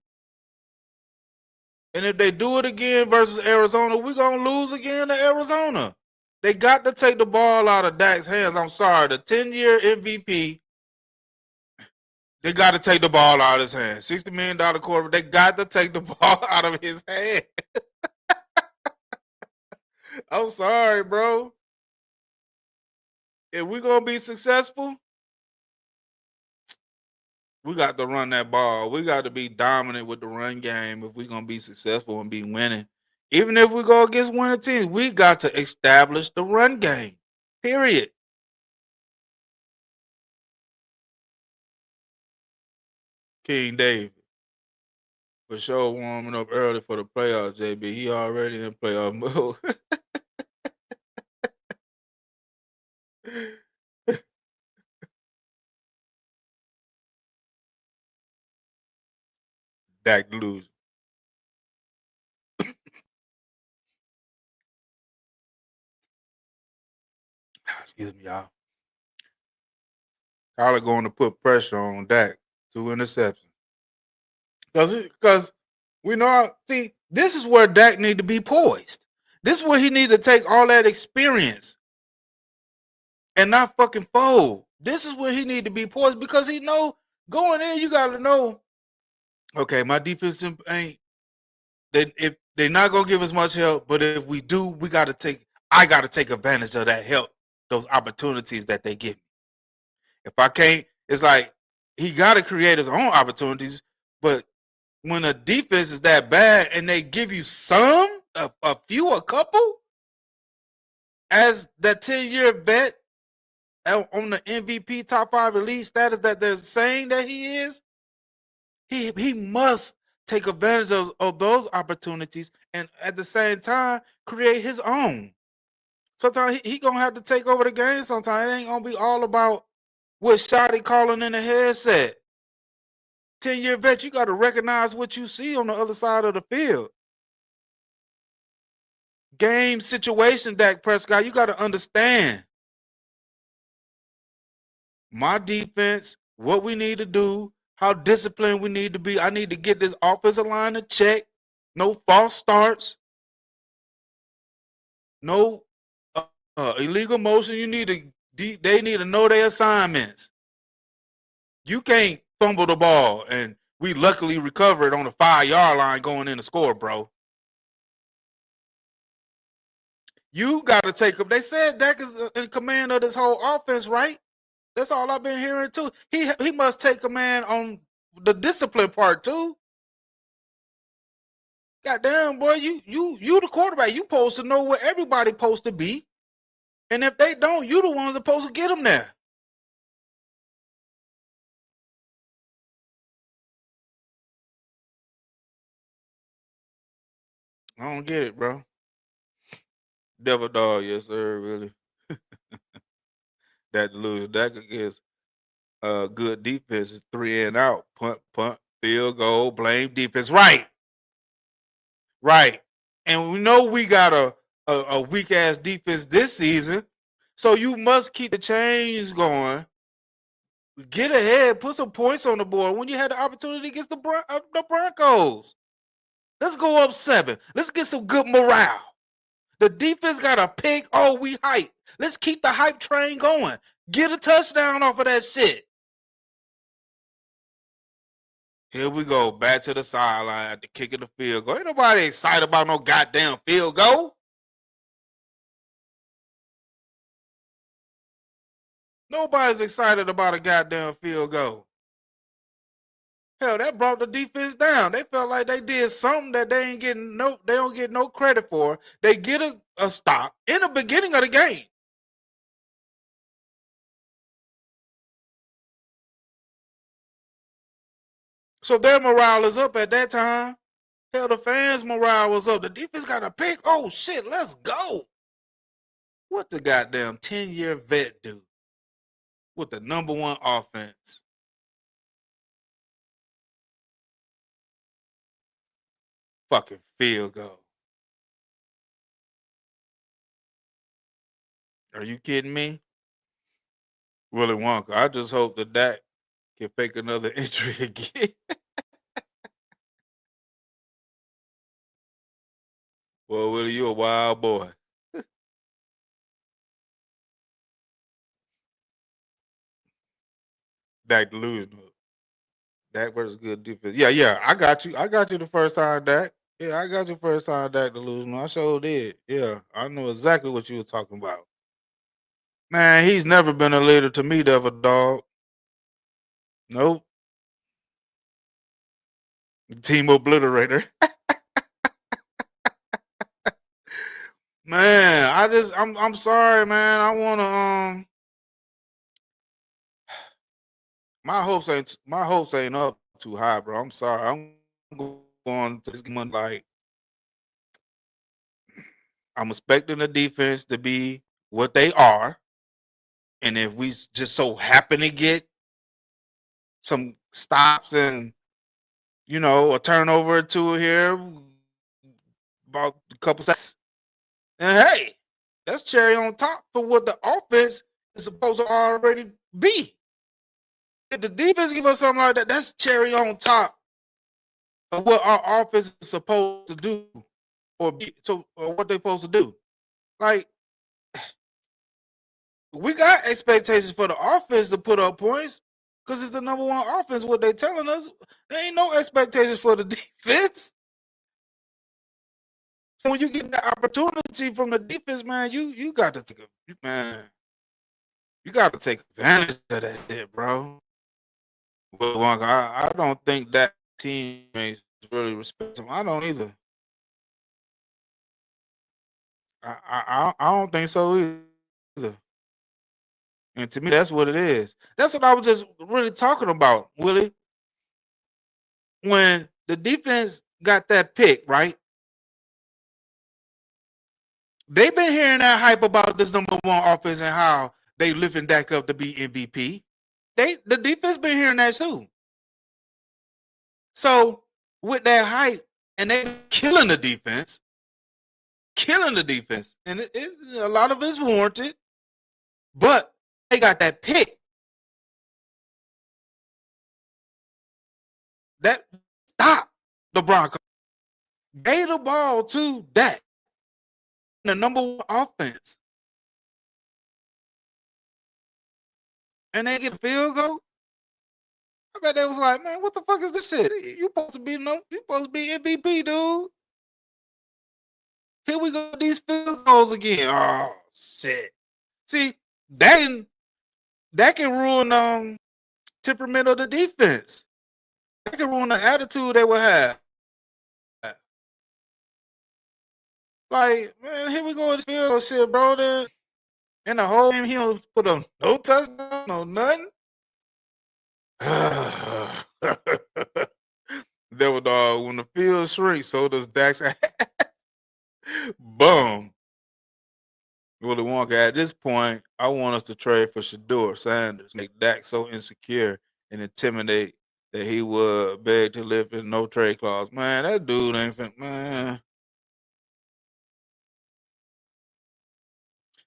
Speaker 3: And if they do it again versus Arizona, we're going to lose again to Arizona. They got to take the ball out of Dak's hands. I'm sorry. The 10-year MVP, they got to take the ball out of his hands. $60 million quarterback, they got to take the ball out of his hand. I'm sorry, bro. If we're going to be successful, we got to run that ball. We got to be dominant with the run game if we're going to be successful and be winning. Even if we go against winning teams, we got to establish the run game. Period. King David. For sure warming up early for the playoffs, JB. He already in playoff mode. Dak delusion. Excuse me, y'all. Kyler going to put pressure on Dak. 2 interceptions. Because we know, see, this is where Dak need to be poised. This is where he need to take all that experience and not fucking fold. This is where he need to be poised because he know going in, you got to know, okay, my defense ain't, if they're not going to give us much help, but if we do, I got to take advantage of that help, those opportunities that they give me. If I can't, it's like he got to create his own opportunities, but when a defense is that bad and they give you a few, a couple, as that 10-year vet on the MVP top 5 elite status that they're saying that he is, he must take advantage of those opportunities and at the same time create his own. Sometimes he gonna have to take over the game. Sometimes it ain't gonna be all about what shot he calling in the headset. 10-year vet, you got to recognize what you see on the other side of the field. Game situation, Dak Prescott, you got to understand. My defense, what we need to do, how disciplined we need to be. I need to get this offensive line in check. No false starts. No illegal motion. They need to know their assignments. You can't fumble the ball, and we luckily recovered on the 5-yard line going in to score, bro. You got to take up. They said Dak is in command of this whole offense, right? That's all I've been hearing too. He must take command on the discipline part too. Goddamn, boy, you the quarterback. You supposed to know where everybody supposed to be, and if they don't, you the ones that supposed to get them there. I don't get it, bro. Devil dog, yes sir, really. That delusion. That against good defense is 3 and out. Punt, field goal, blame defense. Right. And we know we got a weak ass defense this season, so you must keep the chains going. Get ahead, put some points on the board when you had the opportunity against the Broncos. Let's go up 7. Let's get some good morale. The defense got a pick. Oh, we hype. Let's keep the hype train going. Get a touchdown off of that shit. Here we go. Back to the sideline at the kick of the field goal. Ain't nobody excited about no goddamn field goal. Nobody's excited about a goddamn field goal. Hell, that brought the defense down. They felt like they did something that they don't get no credit for. They get a stop in the beginning of the game. So their morale is up at that time. Hell, the fans' morale was up. The defense got a pick. Oh shit, let's go. What the goddamn 10-year vet do with the number 1 offense? Fucking field goal. Are you kidding me? Willy Wonka. I just hope that Dak can fake another injury again. Well, Willie, you a wild boy. Dak delusional. Dak versus good defense. Yeah. I got you. I got you the first time, Dak. Yeah, I got you first time, Dak delusional. I sure did. Yeah, I know exactly what you were talking about. Man, he's never been a leader to me, Devil Dog. Nope. Team obliterator. Man, I'm sorry, man. I wanna my hopes ain't up too high, bro. I'm sorry. I'm going to this game like I'm expecting the defense to be what they are. And if we just so happen to get some stops and a turnover or two here, about a couple seconds, and hey, that's cherry on top for what the offense is supposed to already be. If the defense give us something like that, that's cherry on top of what our offense is supposed to do, or what they're supposed to do. Like, we got expectations for the offense to put up points because it's the number 1 offense. What they telling us, there ain't no expectations for the defense. So when you get the opportunity from the defense, man, you got to take you got to take advantage of that shit, bro. But I don't think that teammates really respect him. I don't either. I don't think so either. And to me, that's what it is. That's what I was just really talking about, Willie. When the defense got that pick, right? They've been hearing that hype about this number 1 offense and how they lifting Dak up to be MVP. The defense been hearing that too. So with that height, and they killing the defense, and a lot of it's warranted, but they got that pick. That stop the Broncos. Gave the ball to Dak, the number one offense, and they get a field goal. I bet they was like, man, what the fuck is this shit? You supposed to be MVP, dude. Here we go with these field goals again. Oh shit. See, that can ruin temperament of the defense. That can ruin the attitude they will have. Like, man, here we go with this field goal shit, bro. Then in the whole game, he don't put up no touchdown, no nothing. Devil dog, when the field shrinks, so does Dak's ass. Boom. Willie Wonka, at this point, I want us to trade for Shador Sanders. Make Dak so insecure and intimidate that he would beg to live in no trade clause. Man, that dude ain't man.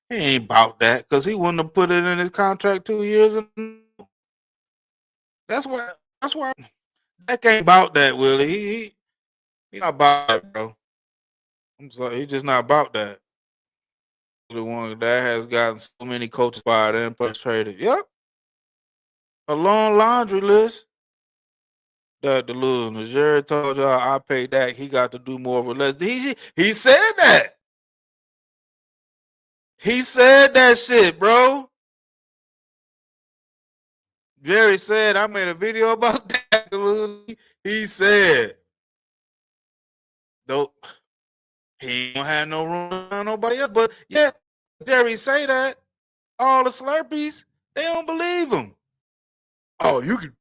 Speaker 3: He ain't about that because he wouldn't have put it in his contract 2 years. That's why Dak ain't about that, Willie. He not about that, bro. I'm sorry, he's just not about that. The one that has gotten so many coaches fired and players traded. Yep. A long laundry list. That the loser. Jerry told y'all I paid Dak. He got to do more with less. He said that. He said that shit, bro. Jerry said I made a video about that. He said, though he don't have no room on nobody else. But yeah, Jerry say that. All the Slurpees, they don't believe him. Oh, you could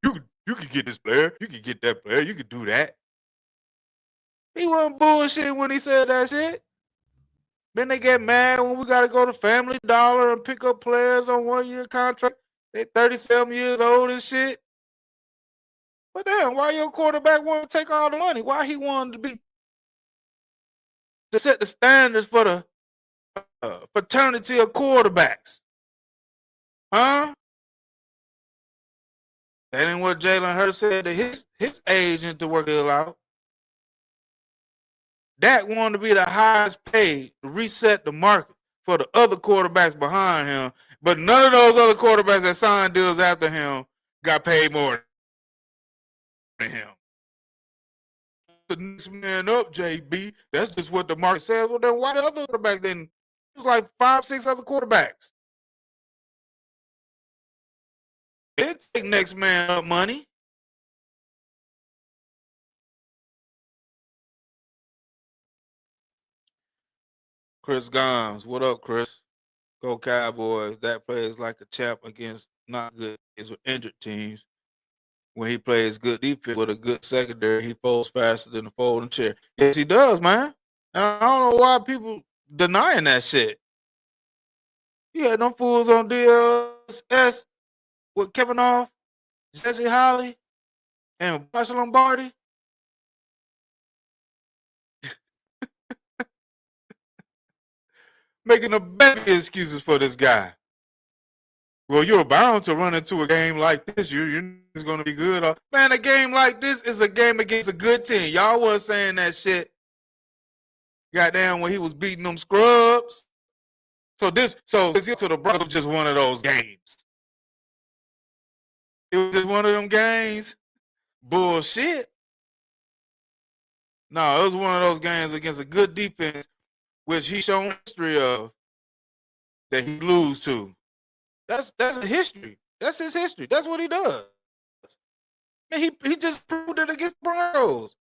Speaker 3: get this player. You could get that player. You could do that. He wasn't bullshit when he said that shit. Then they get mad when we got to go to Family Dollar and pick up players on 1-year contract. They 37 years old and shit. But damn, why your quarterback want to take all the money? Why he wanted to set the standards for the fraternity of quarterbacks? Huh? That ain't what Jalen Hurts said to his agent to work it out. Dak wanted to be the highest paid to reset the market for the other quarterbacks behind him, but none of those other quarterbacks that signed deals after him got paid more than him. The next man up, JB. That's just what the market says. Well, then why the other quarterbacks then? It was like 5, 6 other quarterbacks. They didn't take next man up money. Chris Gomes, what up, Chris? Go Cowboys. That plays like a champ against not good teams with injured teams. When he plays good defense with a good secondary, he folds faster than a folding chair. Yes, he does, man. And I don't know why people denying that shit. You had them fools on DLS with Kevin Off, Jesse Holly, and Marshall Lombardi. Making the best excuses for this guy. Well, you're bound to run into a game like this. You're going to be good. Man, a game like this is a game against a good team. Y'all wasn't saying that shit. Goddamn, when he was beating them scrubs. So this to the Broncos was just one of those games. It was just one of them games. Bullshit. No, it was one of those games against a good defense, which he's shown history of that he lose to. That's a history. That's his history. That's what he does. And he just proved it against Broncos.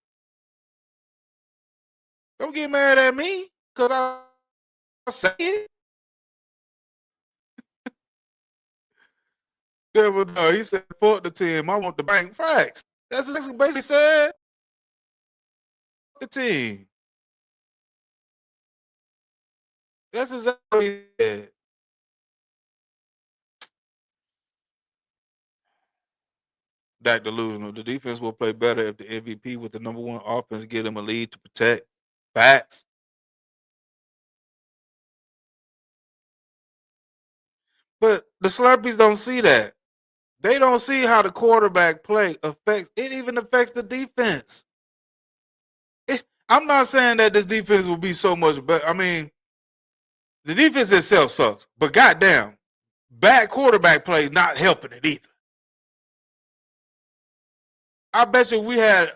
Speaker 3: Don't get mad at me because I say it. He said, fuck the team. I want the bank facts. That's basically said. The team. That's exactly what he said. Dak delusional. The defense will play better if the MVP with the number one offense give them a lead to protect. Facts. But the Slurpees don't see that. They don't see how the quarterback play affects. It even affects the defense. I'm not saying that this defense will be so much better. I mean, the defense itself sucks. But goddamn, bad quarterback play not helping it either. I bet you we had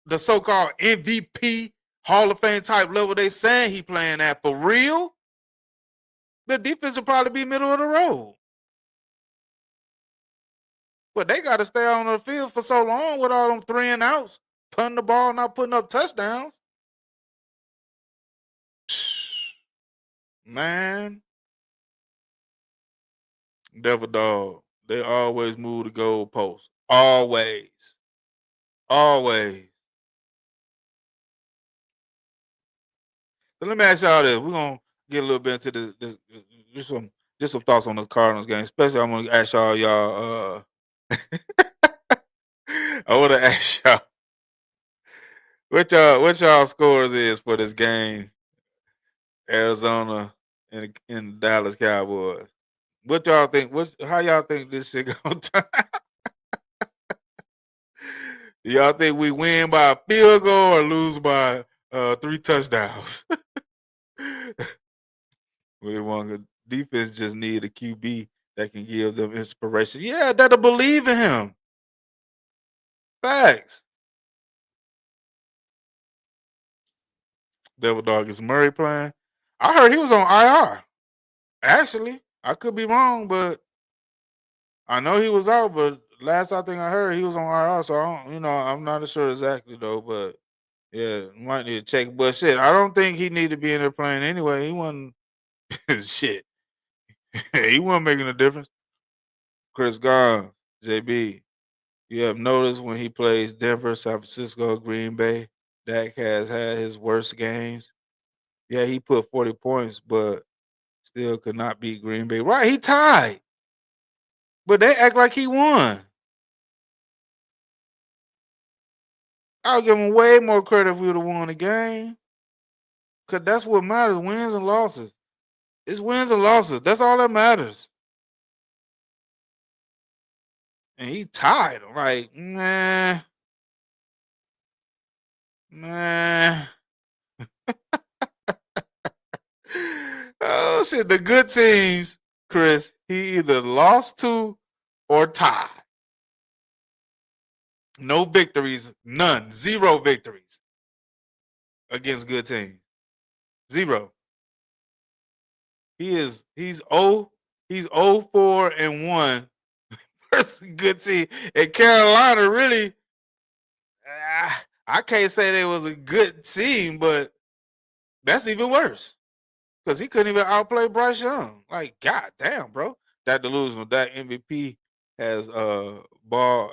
Speaker 3: the so-called MVP Hall of Fame type level they saying he playing at for real. The defense will probably be middle of the road. But they got to stay on the field for so long with all them 3 and outs, punting the ball, not putting up touchdowns. Man, Devil Dog, they always move the goalposts. Always. Always. So let me ask y'all this. We're going to get a little bit into this just some thoughts on the Cardinals game. Especially I'm going to ask y'all I want to ask y'all what y'all scores is for this game, Arizona and the Dallas Cowboys. What y'all think? How y'all think this shit gonna turn? Do y'all think we win by a field goal or lose by 3 touchdowns? Willy Wonka defense just need a QB that can give them inspiration. Yeah, that'll believe in him. Facts. Devil Dog, is Murray playing? I heard he was on IR. Actually, I could be wrong, but I know he was out. But last I think I heard, he was on IR. So I'm not sure exactly though. But yeah, might need to check. But shit, I don't think he need to be in there playing anyway. He wasn't shit. He wasn't making a difference. Chris Gone, JB. You have noticed when he plays Denver, San Francisco, Green Bay, Dak has had his worst games. Yeah, he put 40 points, but still could not beat Green Bay. Right, he tied. But they act like he won. I'll give him way more credit if we would have won the game. Because that's what matters, wins and losses. It's wins and losses. That's all that matters. And he tied. I'm like, nah. Oh, shit. The good teams, Chris, he either lost to or tied. No victories, none. 0 victories against good teams. 0. He's 0 4-1 versus good team. And Carolina really, I can't say they was a good team, but that's even worse. Because he couldn't even outplay Bryce Young. Like, god damn, bro. That delusional. That MVP has a ball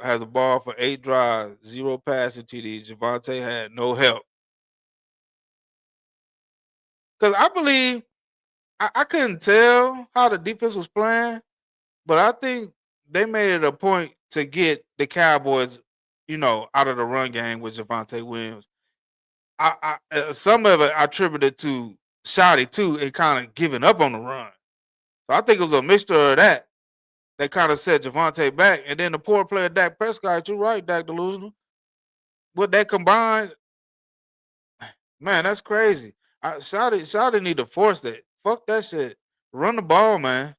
Speaker 3: for 8 drives, 0 passing TD. Javonte had no help. Because I believe I couldn't tell how the defense was playing, but I think they made it a point to get the Cowboys, out of the run game with Javonte Williams. Some of it I attributed to Shotty too, and kind of giving up on the run. So I think it was a mixture of that kind of set Javonte back, and then the poor player Dak Prescott. You're right, Dak delusional. With that combined, man, that's crazy. Shotty need to force that. Fuck that shit. Run the ball, man.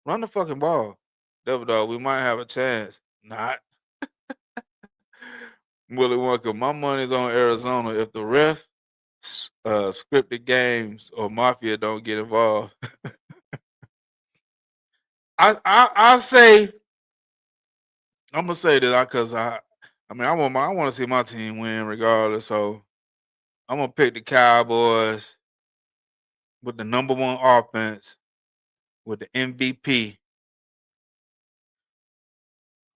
Speaker 3: Run the fucking ball. Devil Dog, we might have a chance. Not. Willy Wonka, my money's on Arizona. If the ref, scripted games or mafia don't get involved, I say, I'm gonna say this because I want to see my team win regardless. So I'm gonna pick the Cowboys with the number 1 offense with the MVP.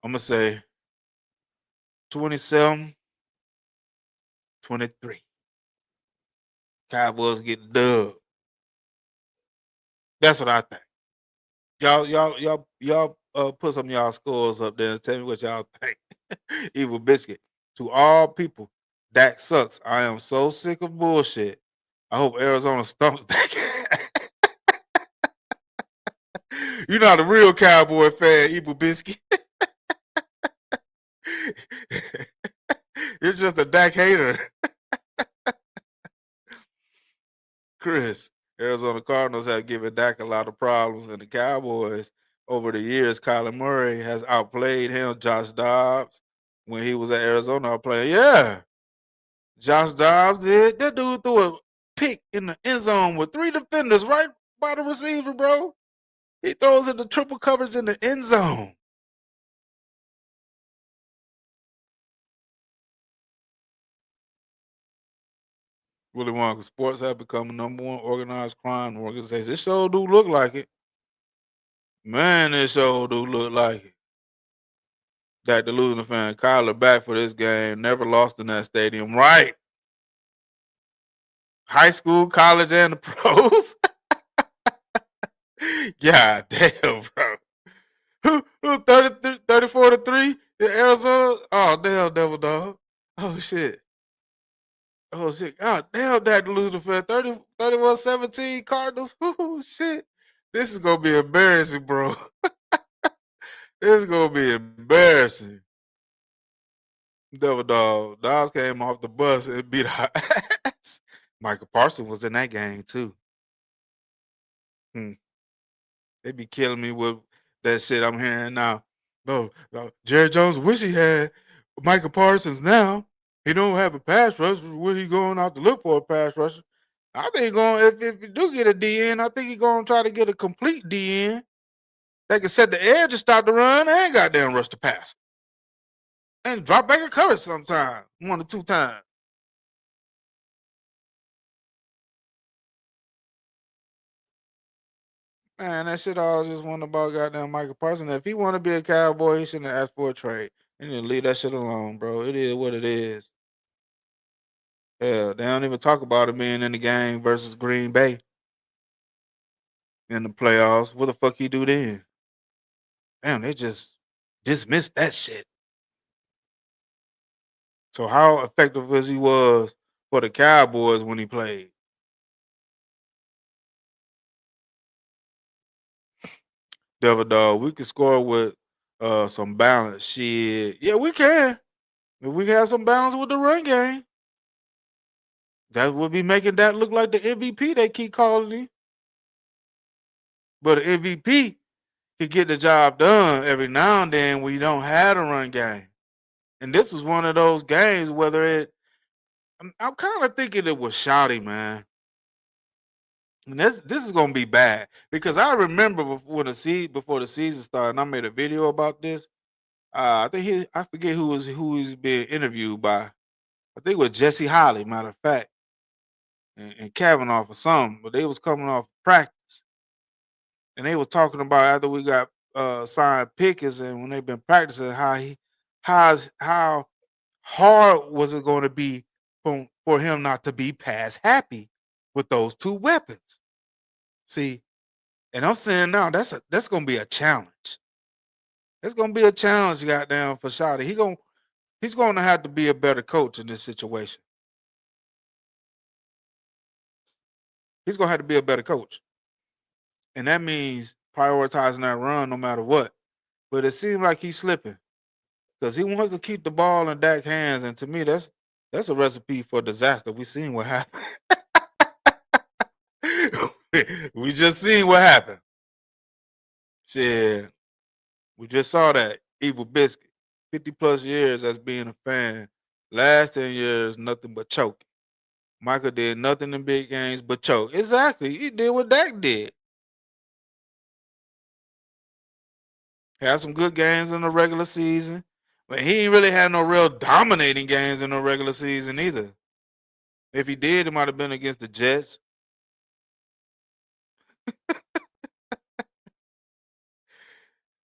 Speaker 3: I'm gonna say 27-23. Cowboys get the dub. That's what I think. Y'all put some of y'all scores up there and tell me what y'all think. Evil Biscuit. To all people, Dak sucks. I am so sick of bullshit. I hope Arizona stumps Dak. You're not a real Cowboy fan, Evil Biscuit. You're just a Dak hater. Chris, Arizona Cardinals have given Dak a lot of problems, and the Cowboys, over the years, Kyler Murray has outplayed him. Josh Dobbs, when he was at Arizona, outplaying. Yeah, Josh Dobbs did. That dude threw a pick in the end zone with 3 defenders right by the receiver, bro. He throws it the triple coverage in the end zone. Willy Wonka, sports have become the #1 organized crime organization. This show do look like it. Man, this show do look like it. Dak the losing fan, Kyler back for this game. Never lost in that stadium. Right. High school, college, and the pros. God damn, bro. Who 34 to 3 in Arizona? Oh, damn, Devil Dog. Oh, shit. Oh, shit. God damn, Dak the losing fan. 31-17 Cardinals. Oh, shit. This is going to be embarrassing, bro. This is going to be embarrassing. Devil Dog. Dogs came off the bus and beat our ass. Michael Parsons was in that game, too. They be killing me with that shit I'm hearing now. No, Jerry Jones wish he had Michael Parsons now. He don't have a pass rush. Where he going out to look for a pass rusher? I think going if you do get a DN, I think he's going to try to get a complete DN that can set the edge and stop the run and goddamn rush the pass. And drop back and cover sometime, 1 or 2 times. Man, that shit all just one about goddamn Michael Parsons. If he want to be a Cowboy, he shouldn't have asked for a trade. He need to leave that shit alone, bro. It is what it is. Yeah, they don't even talk about him being in the game versus Green Bay in the playoffs. What the fuck he do then? Damn, they just dismissed that shit. So how effective was he was for the Cowboys when he played? Devil Dog, we can score with some balance. Shit. Yeah, we can. If we have some balance with the run game, that would be making that look like the MVP they keep calling him. But the MVP can get the job done every now and then when you don't have a run game. And this was one of those games whether it I'm kind of thinking it was Shouty, man. And this is gonna be bad because I remember before the season started, and I made a video about this. I think I forget who he's being interviewed by. I think it was Jesse Holly, matter of fact, and Kavanaugh for some, but they was coming off practice, and they was talking about after we got signed Pickens and when they've been practicing how hard was it going to be for him not to be pass happy with those 2 weapons. See, and I'm saying now that's gonna be a challenge. It's gonna be a challenge, goddamn, for Shotty. He's gonna have to be a better coach in this situation. He's gonna have to be a better coach. And that means prioritizing that run no matter what. But it seems like he's slipping. Because he wants to keep the ball in Dak's hands. And to me, that's a recipe for disaster. We seen what happened. We just seen what happened. Shit. We just saw that. Evil Biscuit. 50 plus years as being a fan. Last 10 years, nothing but choking. Michael did nothing in big games but choke. Exactly. He did what Dak did. Had some good games in the regular season. But he ain't really had no real dominating games in the regular season either. If he did, it might have been against the Jets.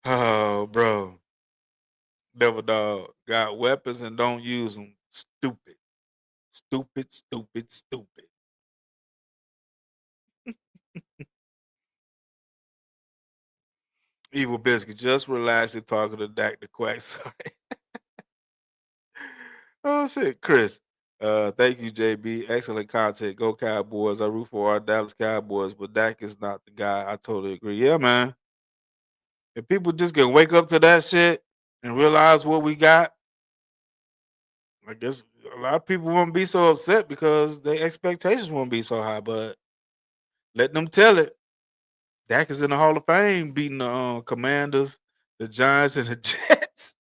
Speaker 3: Oh, bro. Devil Dog got weapons and don't use them. Stupid. Stupid, stupid, stupid. Evil Biscuit, just relax and talking to Dak the Quack. Sorry. Oh shit, Chris. Thank you, JB. Excellent content. Go Cowboys. I root for our Dallas Cowboys, but Dak is not the guy. I totally agree. Yeah, man. If people just can wake up to that shit and realize what we got, I guess a lot of people won't be so upset because their expectations won't be so high. But let them tell it. Dak is in the Hall of Fame, beating the Commanders, the Giants, and the Jets.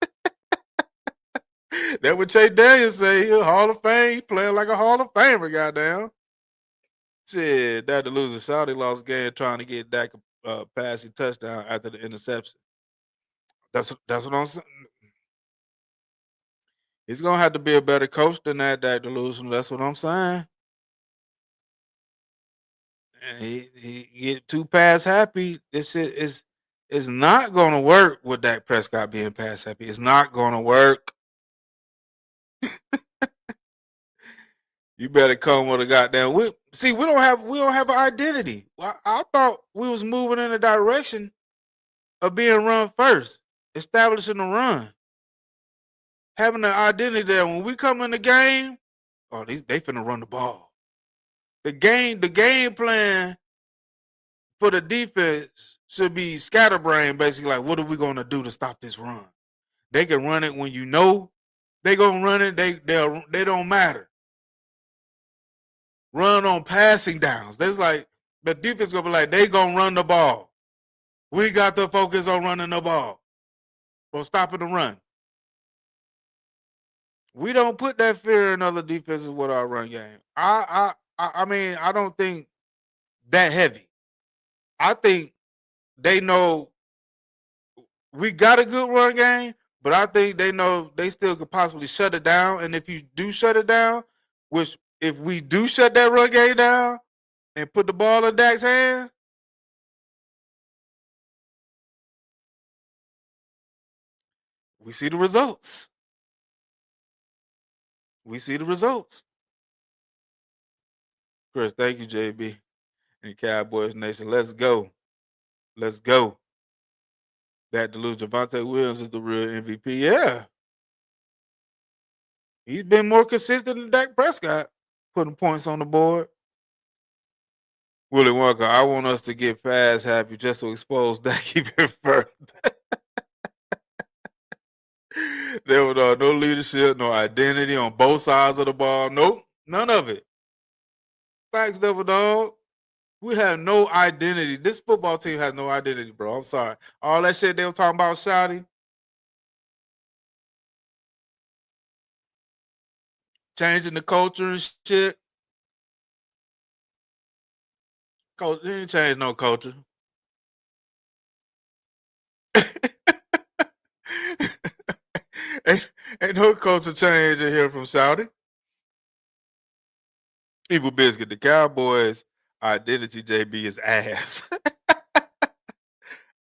Speaker 3: That what Chase Daniels say. He a Hall of Fame, playing like a Hall of Famer, goddamn. Shit, that the loser. Shawty lost game trying to get Dak a passing touchdown after the interception. That's what I'm saying. He's gonna have to be a better coach than that delusion. That's what I'm saying. And he get too pass happy. This shit is not gonna work with Dak Prescott being pass happy. It's not gonna work. You better come with a goddamn. We don't have an identity. I thought we was moving in the direction of being run first, establishing the run, having an identity that when we come in the game, oh, they finna run the ball. The game plan for the defense should be scatterbrain, basically like, what are we gonna do to stop this run? They can run it when you know they gonna run it. They don't matter. Run on passing downs. There's like the defense gonna be like, they gonna run the ball. We got to focus on running the ball or stopping the run. We don't put that fear in other defenses with our run game. I mean, I don't think that heavy. I think they know we got a good run game, but I think they know they still could possibly shut it down. And if you do shut it down, which if we do shut that run game down and put the ball in Dak's hand, we see the results. We see the results. Chris, thank you, JB. And Cowboys Nation. Let's go. Let's go. That delusion. Javonte Williams is the real MVP. Yeah. He's been more consistent than Dak Prescott, putting points on the board. Willie Wonka, I want us to get fast happy just to expose Dak even further. There was no leadership, no identity on both sides of the ball. Nope, none of it. Facts, Devil Dog. We have no identity. This football team has no identity, bro. I'm sorry. All that shit they were talking about, Shotty, changing the culture and shit. Coach, they ain't changed no culture. ain't no culture change in here from Saudi. Evil Biscuit, the Cowboys' identity, JB, is ass.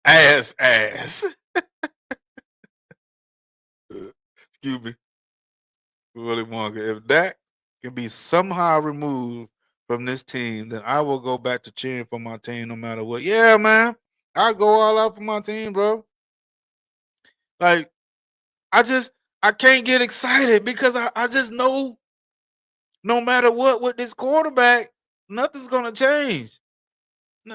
Speaker 3: ass. Excuse me. Willie Wonka. If that can be somehow removed from this team, then I will go back to cheering for my team no matter what. Yeah, man. I go all out for my team, bro. Like, I can't get excited because I just know no matter what with this quarterback, nothing's gonna change.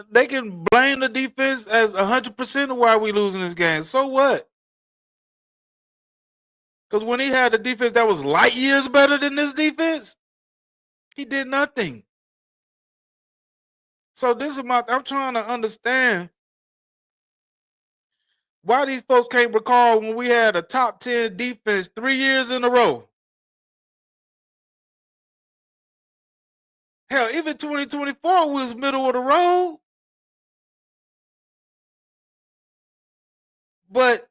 Speaker 3: They can blame the defense as 100% of why we losing this game. So what? Because when he had the defense that was light years better than this defense, he did nothing. So this is I'm trying to understand why these folks can't recall when we had a top 10 defense 3 years in a row. Hell, even 2024 was middle of the road. But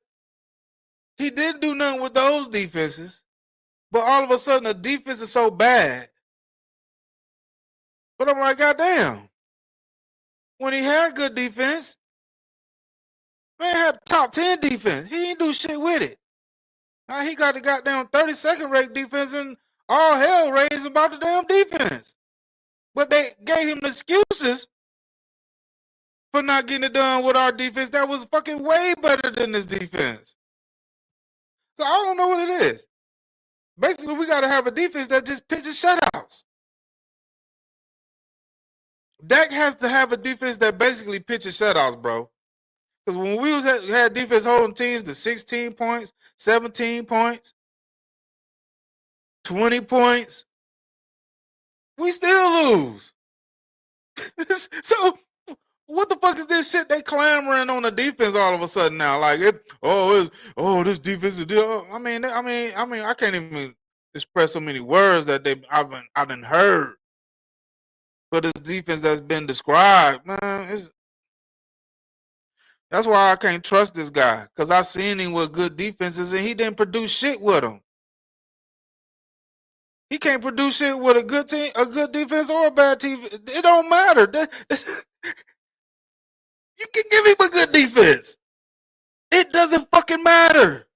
Speaker 3: he didn't do nothing with those defenses. But all of a sudden, the defense is so bad. But I'm like, goddamn. When he had good defense, man had top 10 defense. He didn't do shit with it. Now he got the goddamn 32nd rate defense and all hell raised about the damn defense. But they gave him the excuses for not getting it done with our defense that was fucking way better than this defense. So I don't know what it is. Basically, we got to have a defense that just pitches shutouts. Dak has to have a defense that basically pitches shutouts, bro. Because when we had defense holding teams to 16 points, 17 points, 20 points, we still lose. So what the fuck is this shit they clamoring on the defense all of a sudden now? Like, this defense is deal. I mean, I can't even express so many words that I've been heard for this defense that's been described, man. That's why I can't trust this guy, because I seen him with good defenses and he didn't produce shit with them. He can't produce shit with a good team, a good defense or a bad team. It don't matter. You can give him a good defense. It doesn't fucking matter.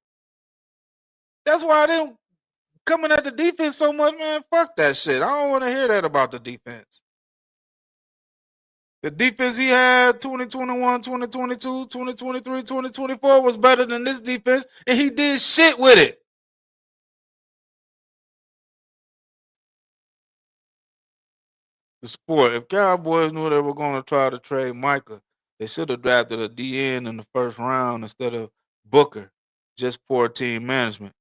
Speaker 3: That's why I didn't coming at the defense so much, man. Fuck that shit. I don't want to hear that about the defense. The defense he had 2021, 2022, 2023, 2024 was better than this defense, and he did shit with it. The sport. If Cowboys knew they were going to try to trade Micah, they should have drafted a DN in the first round instead of Booker. Just poor team management.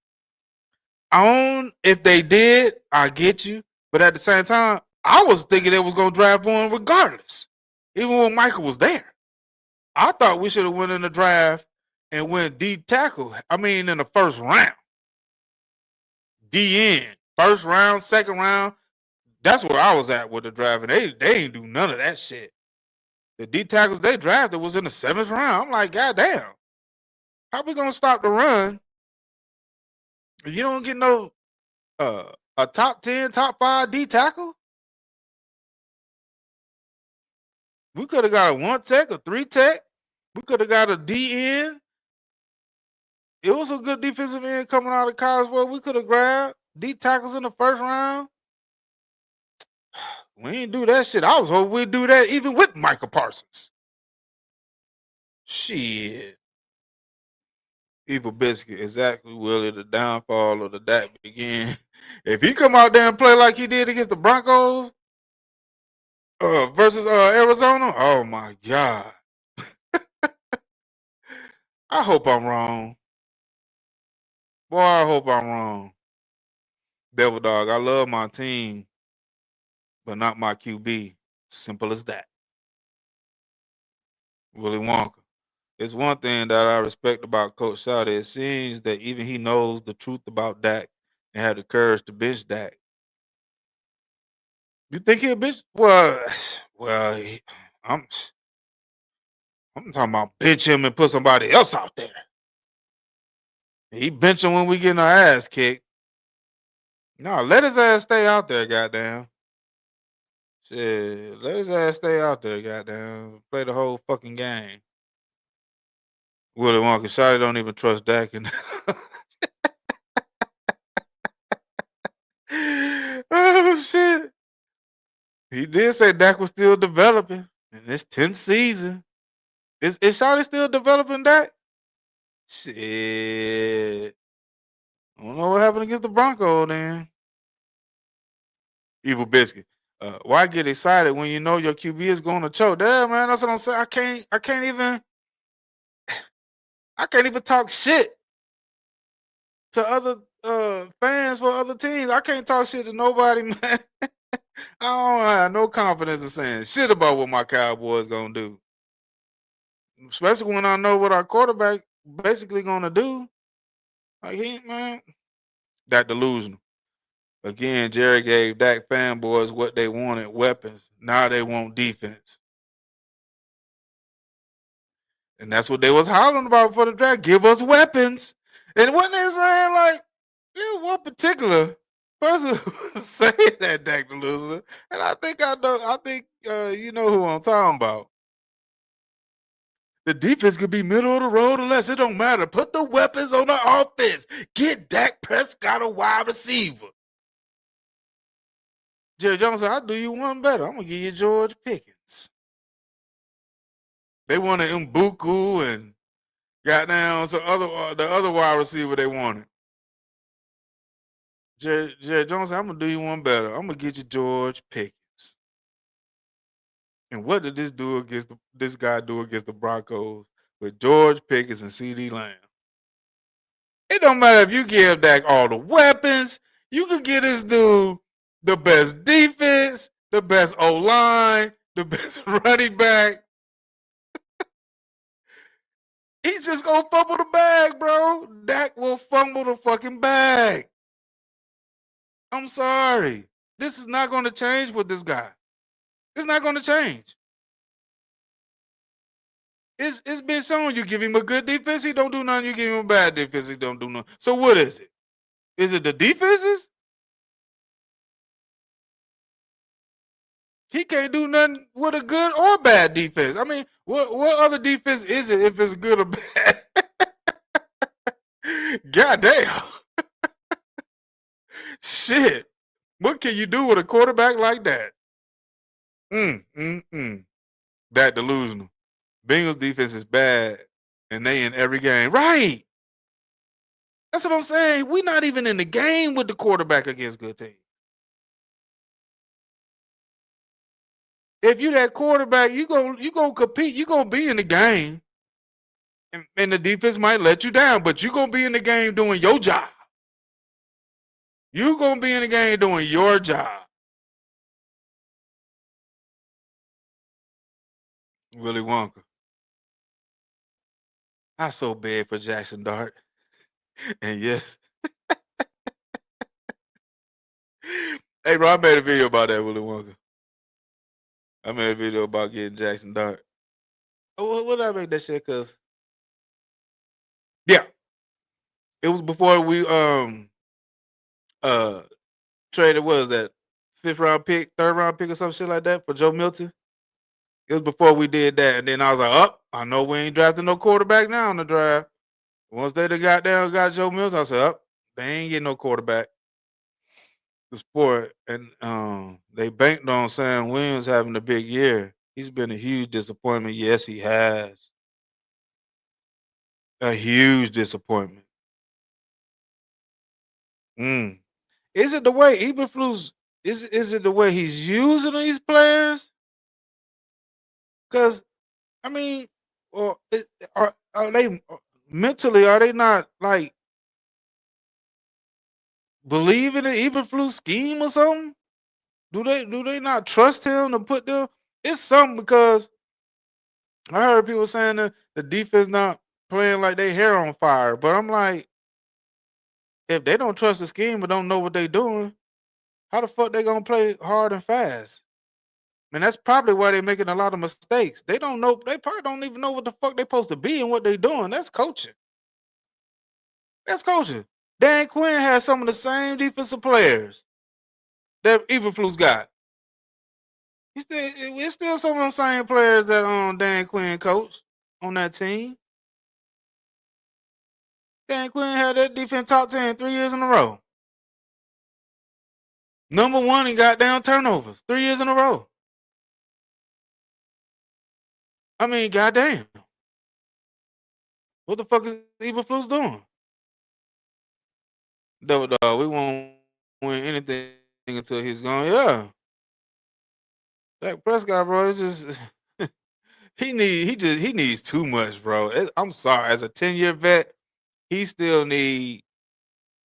Speaker 3: If they did, I get you. But at the same time, I was thinking they was going to draft one regardless, even when Micah was there. I thought we should have went in the draft and went D tackle. I mean, in the first round. DN. First round, second round. That's where I was at with the draft. And they ain't do none of that shit. The D tackles they drafted was in the 7th round. I'm like, goddamn. How we going to stop the run? You don't get no a top 10, top 5 D tackle? We could have got a 1 tech, a 3 tech. We could have got a DN. It was a good defensive end coming out of college where we could have grabbed D tackles in the first round. We didn't do that shit. I was hoping we'd do that even with Micah Parsons. Shit. Evil Biscuit, exactly, Willie. The downfall of the Dak begin. If he come out there and play like he did against the Broncos versus Arizona, oh my God. I hope I'm wrong. Boy, I hope I'm wrong. Devil Dog, I love my team, but not my QB. Simple as that. Willie Wonka. It's one thing that I respect about Coach Shawty. It seems that even he knows the truth about Dak and had the courage to bench Dak. You think he'll bench? Well, I'm talking about bench him and put somebody else out there. He bench him when we getting our ass kicked. No, let his ass stay out there, goddamn. Shit, let his ass stay out there, goddamn. Play the whole fucking game. Willie Wonka, Shawty don't even trust Dak. Oh, shit. He did say Dak was still developing in this 10th season. Is Shawty still developing Dak? Shit. I don't know what happened against the Broncos then. Evil Biscuit. Why get excited when you know your QB is going to choke? Yeah, man, that's what I'm saying. I can't even talk shit to other fans for other teams. I can't talk shit to nobody, man. I don't have no confidence in saying shit about what my Cowboys gonna do. Especially when I know what our quarterback basically gonna do. Like, man, that delusional. Again, Jerry gave Dak fanboys what they wanted, weapons. Now they want defense. And that's what they was hollering about for the draft. Give us weapons. And what they saying, like, one particular person was saying that, Dak delusional. And I think you know who I'm talking about. The defense could be middle of the road or less. It don't matter. Put the weapons on the offense. Get Dak Prescott a wide receiver. Jerry Jones said, I'll do you one better. I'm going to give you George Pickens. They wanted Mbuku and got down some the other wide receiver they wanted. Jerry Jones said, I'm gonna do you one better. I'm gonna get you George Pickens. And what did this guy do against the Broncos with George Pickens and CD Lamb? It don't matter if you give Dak all the weapons, you can get this dude the best defense, the best O-line, the best running back. He's just gonna fumble the bag, bro. Dak will fumble the fucking bag. I'm sorry. This is not gonna change with this guy. It's not gonna change. It's been shown. You give him a good defense, he don't do nothing. You give him a bad defense, he don't do nothing. So what is it? Is it the defenses? He can't do nothing with a good or bad defense. I mean, what other defense is it if it's good or bad? Goddamn. Shit. What can you do with a quarterback like that? That delusional. Bengals defense is bad, and they in every game. Right. That's what I'm saying. We're not even in the game with the quarterback against good teams. If you that quarterback, you gonna compete. You gonna be in the game, and the defense might let you down, but you gonna be in the game doing your job. You gonna be in the game doing your job. Willy Wonka. I so bad for Jackson Dart, and yes. Hey, bro, I made a video about that Willy Wonka. I made a video about getting Jackson Dart. Oh, what did I make that shit? Cause yeah, it was before we traded. What was that 5th round pick, 3rd round pick, or some shit like that for Joe Milton? It was before we did that, and then I was like, "Oh, I know we ain't drafting no quarterback now in the draft." Once they got Joe Milton, I said, "Oh, they ain't getting no quarterback." The sport, and they banked on Sam Williams having a big year. He's been a huge disappointment. Yes, he has. A huge disappointment. Is it the way Eberflus? Is it the way he's using these players? Because I mean, or are they mentally? Are they not like believing in Eberflus scheme or something? Do they not trust him to put them? It's something because I heard people saying that the defense not playing like they hair on fire. But I'm like, if they don't trust the scheme or don't know what they doing, how the fuck they gonna play hard and fast? And that's probably why they're making a lot of mistakes. They don't know. They probably don't even know what the fuck they're supposed to be and what they're doing. That's coaching. That's coaching. Dan Quinn has some of the same defensive players that Eberflus got. It's still some of the same players that Dan Quinn coached on that team. Dan Quinn had that defense top 10 3 years in a row. Number 1 in goddamn turnovers 3 years in a row. I mean, goddamn. What the fuck is Eberflus doing? Dog, we won't win anything until he's gone. Yeah. Dak Prescott, bro, it's just he needs too much, bro. I'm sorry. As a 10-year vet, he still need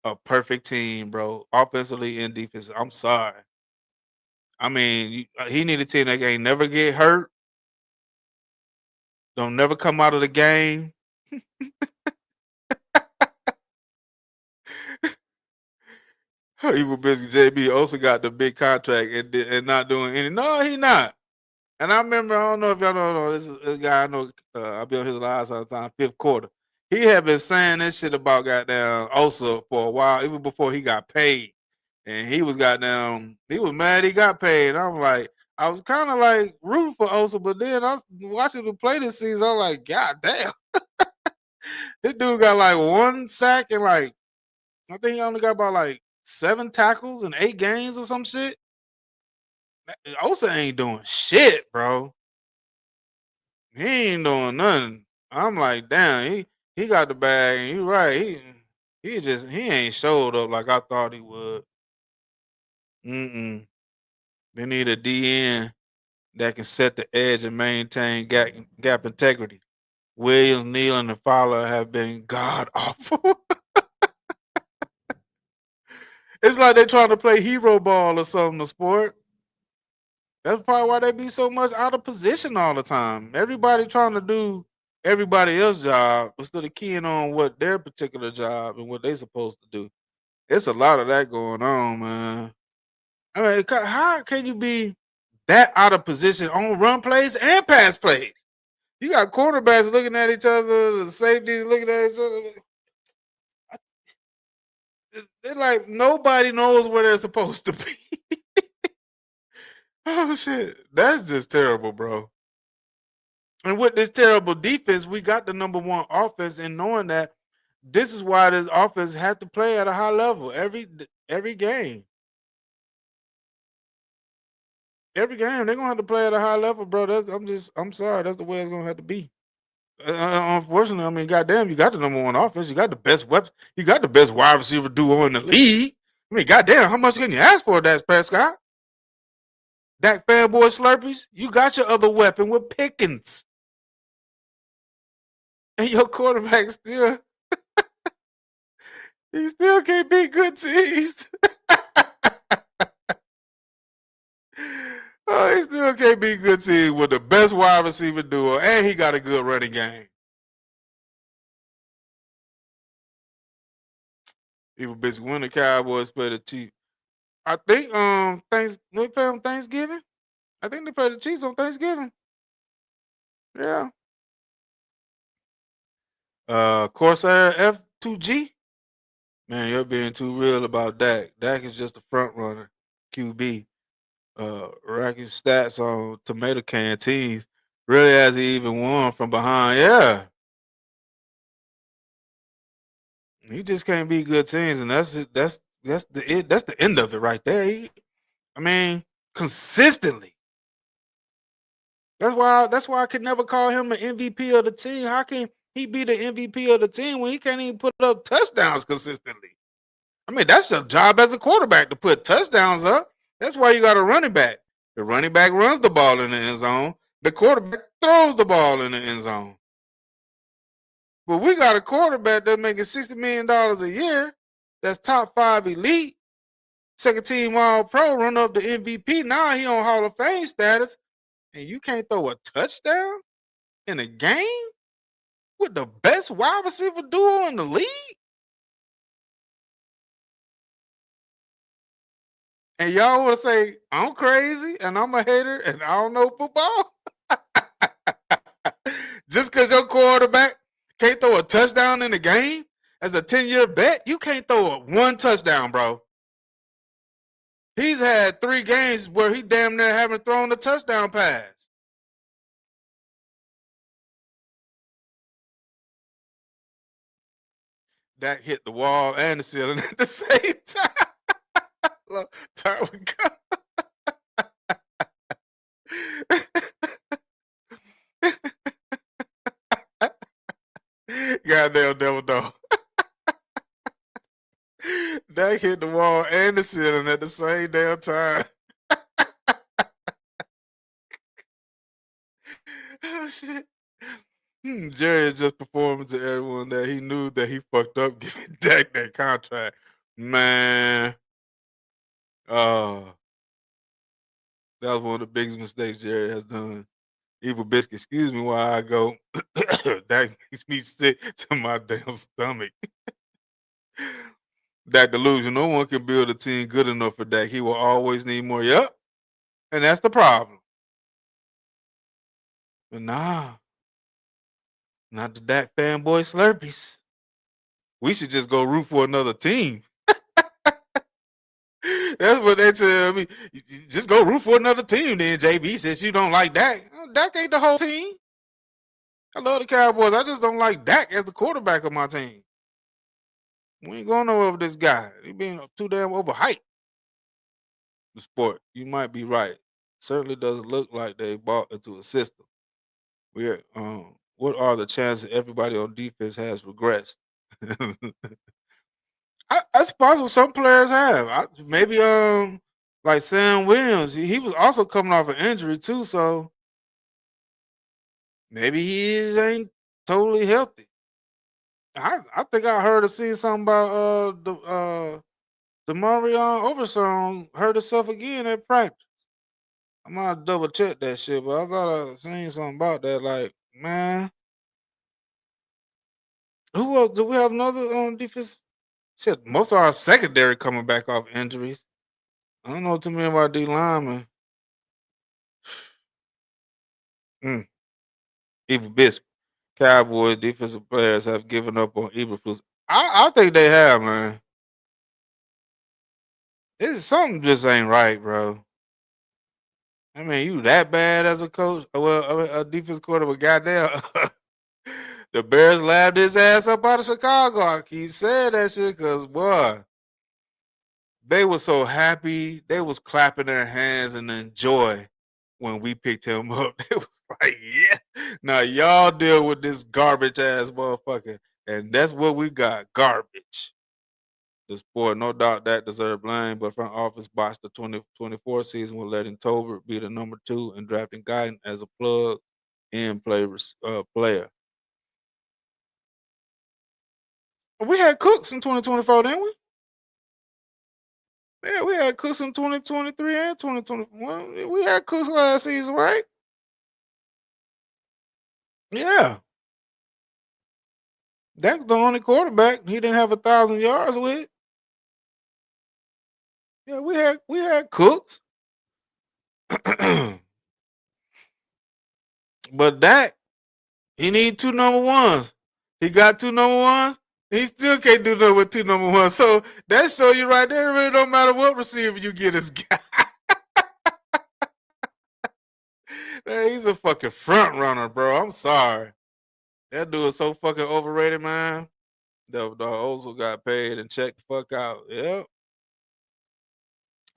Speaker 3: a perfect team, bro. Offensively and defensively. I'm sorry. I mean, he need a team that ain't never get hurt. Don't never come out of the game. Evil Biscuit JB also got the big contract and not doing any. No, he not. And I remember, I don't know if y'all don't know, this guy I know, I'll be on his live sometime, 5th quarter. He had been saying this shit about goddamn Osa for a while, even before he got paid. And he was he was mad he got paid. And I'm like, I was kind of like rooting for Osa, but then I was watching him play this season. I'm like, God damn. This dude got like 1 sack and like, I think he only got about like 7 tackles in 8 games or some shit. Osa ain't doing shit, bro. He ain't doing nothing. I'm like, damn, he got the bag, and you right. He ain't showed up like I thought he would. They need a DN that can set the edge and maintain gap integrity. Williams, Neal, and Fowler have been god awful. It's like they're trying to play hero ball or something, the sport. That's probably why they be so much out of position all the time. Everybody trying to do everybody else's job instead of keying on what their particular job and what they supposed to do. It's a lot of that going on, man. I mean, how can you be that out of position on run plays and pass plays? You got quarterbacks looking at each other, the safeties looking at each other. They're like nobody knows where they're supposed to be. Oh shit, that's just terrible, bro. And with this terrible defense, we got the number one offense, and knowing that this is why this offense has to play at a high level every game. Every game they're gonna have to play at a high level, bro. I'm sorry, that's the way it's gonna have to be. Unfortunately, I mean, goddamn, you got the number one offense, you got the best weapons, you got the best wide receiver duo in the league. I mean, goddamn, how much can you ask for, Dak Prescott? Dak fanboy Slurpees, you got your other weapon with Pickens. And your quarterback still, he still can't beat good teams. Oh, he still can't beat good teams with the best wide receiver duo, and he got a good running game. Even basically when the Cowboys play the Chiefs. I think they play on Thanksgiving. I think they play the Chiefs on Thanksgiving. Yeah. Corsair F2G. Man, you're being too real about Dak. Dak is just a front runner. QB. Racking stats on tomato can teams. Really has he even won from behind? Yeah. He just can't beat good teams, and that's it. That's the end of it right there. I mean, consistently. That's why I could never call him an MVP of the team. How can he be the MVP of the team when he can't even put up touchdowns consistently? I mean, that's your job as a quarterback to put touchdowns up. That's why you got a running back. The running back runs the ball in the end zone. The quarterback throws the ball in the end zone. But we got a quarterback that's making $60 million a year. That's top 5 elite. Second team all pro, run up the MVP. Now he on Hall of Fame status. And you can't throw a touchdown in a game with the best wide receiver duo in the league? And y'all want to say, I'm crazy and I'm a hater and I don't know football? Just because your quarterback can't throw a touchdown in the game as a 10-year bet, you can't throw one touchdown, bro. He's had 3 games where he damn near haven't thrown a touchdown pass. That hit the wall and the ceiling at the same time. Look, time we go. Goddamn devil dog. That hit the wall and the ceiling at the same damn time. Oh shit. Jerry is just performing to everyone that he knew that he fucked up giving Dak that contract. Man. That was one of the biggest mistakes Jerry has done. Evil Biscuit, excuse me while I go. That makes me sick to my damn stomach. Dak delusion. No one can build a team good enough for Dak. He will always need more. Yep. And that's the problem. But nah. Not the Dak fanboy Slurpees. We should just go root for another team. That's what they tell me. Just go root for another team then, JB, since you don't like Dak. Dak ain't the whole team. I love the Cowboys. I just don't like Dak as the quarterback of my team. We ain't going nowhere with this guy. He being too damn overhyped. The sport. You might be right. Certainly doesn't look like they bought into a system. What are the chances everybody on defense has regressed? That's possible. Some players have. Maybe like Sam Williams, he was also coming off an injury too, so maybe ain't totally healthy. I think I heard or seen something about the Marion Oversong hurt herself again at practice. I'm gonna double check that shit, but I thought I seen something about that. Like, man, who else? Do we have another defense? Shit, most of our secondary coming back off injuries. I don't know too many about D linemen. Mm. Evil Biscuit. Cowboys defensive players have given up on Eberflus. I think they have, man. It's something just ain't right, bro. I mean, you that bad as a coach? Well, I mean, a defense quarterback, goddamn. The Bears laughed his ass up out of Chicago. I keep saying that shit because, boy, they were so happy. They was clapping their hands in the joy when we picked him up. They was like, yeah. Now y'all deal with this garbage ass motherfucker. And that's what we got, garbage. The sport, no doubt that deserved blame, but front office botched the 2024 season with letting Tolbert be the number 2 and drafting Guyton as a plug-in player. We had Cooks in 2024, didn't we? Yeah, we had Cooks in 2023 and 2021. We had Cooks last season, right? Yeah. That's the only quarterback he didn't have 1,000 yards with. Yeah, we had Cooks. But that he need 2 number ones. He got 2 number ones. He still can't do nothing with 2 number ones. So that show you right there. It really don't matter what receiver you get this guy. Man, he's a fucking front runner, bro. I'm sorry. That dude is so fucking overrated, man. The also got paid and checked the fuck out. Yep.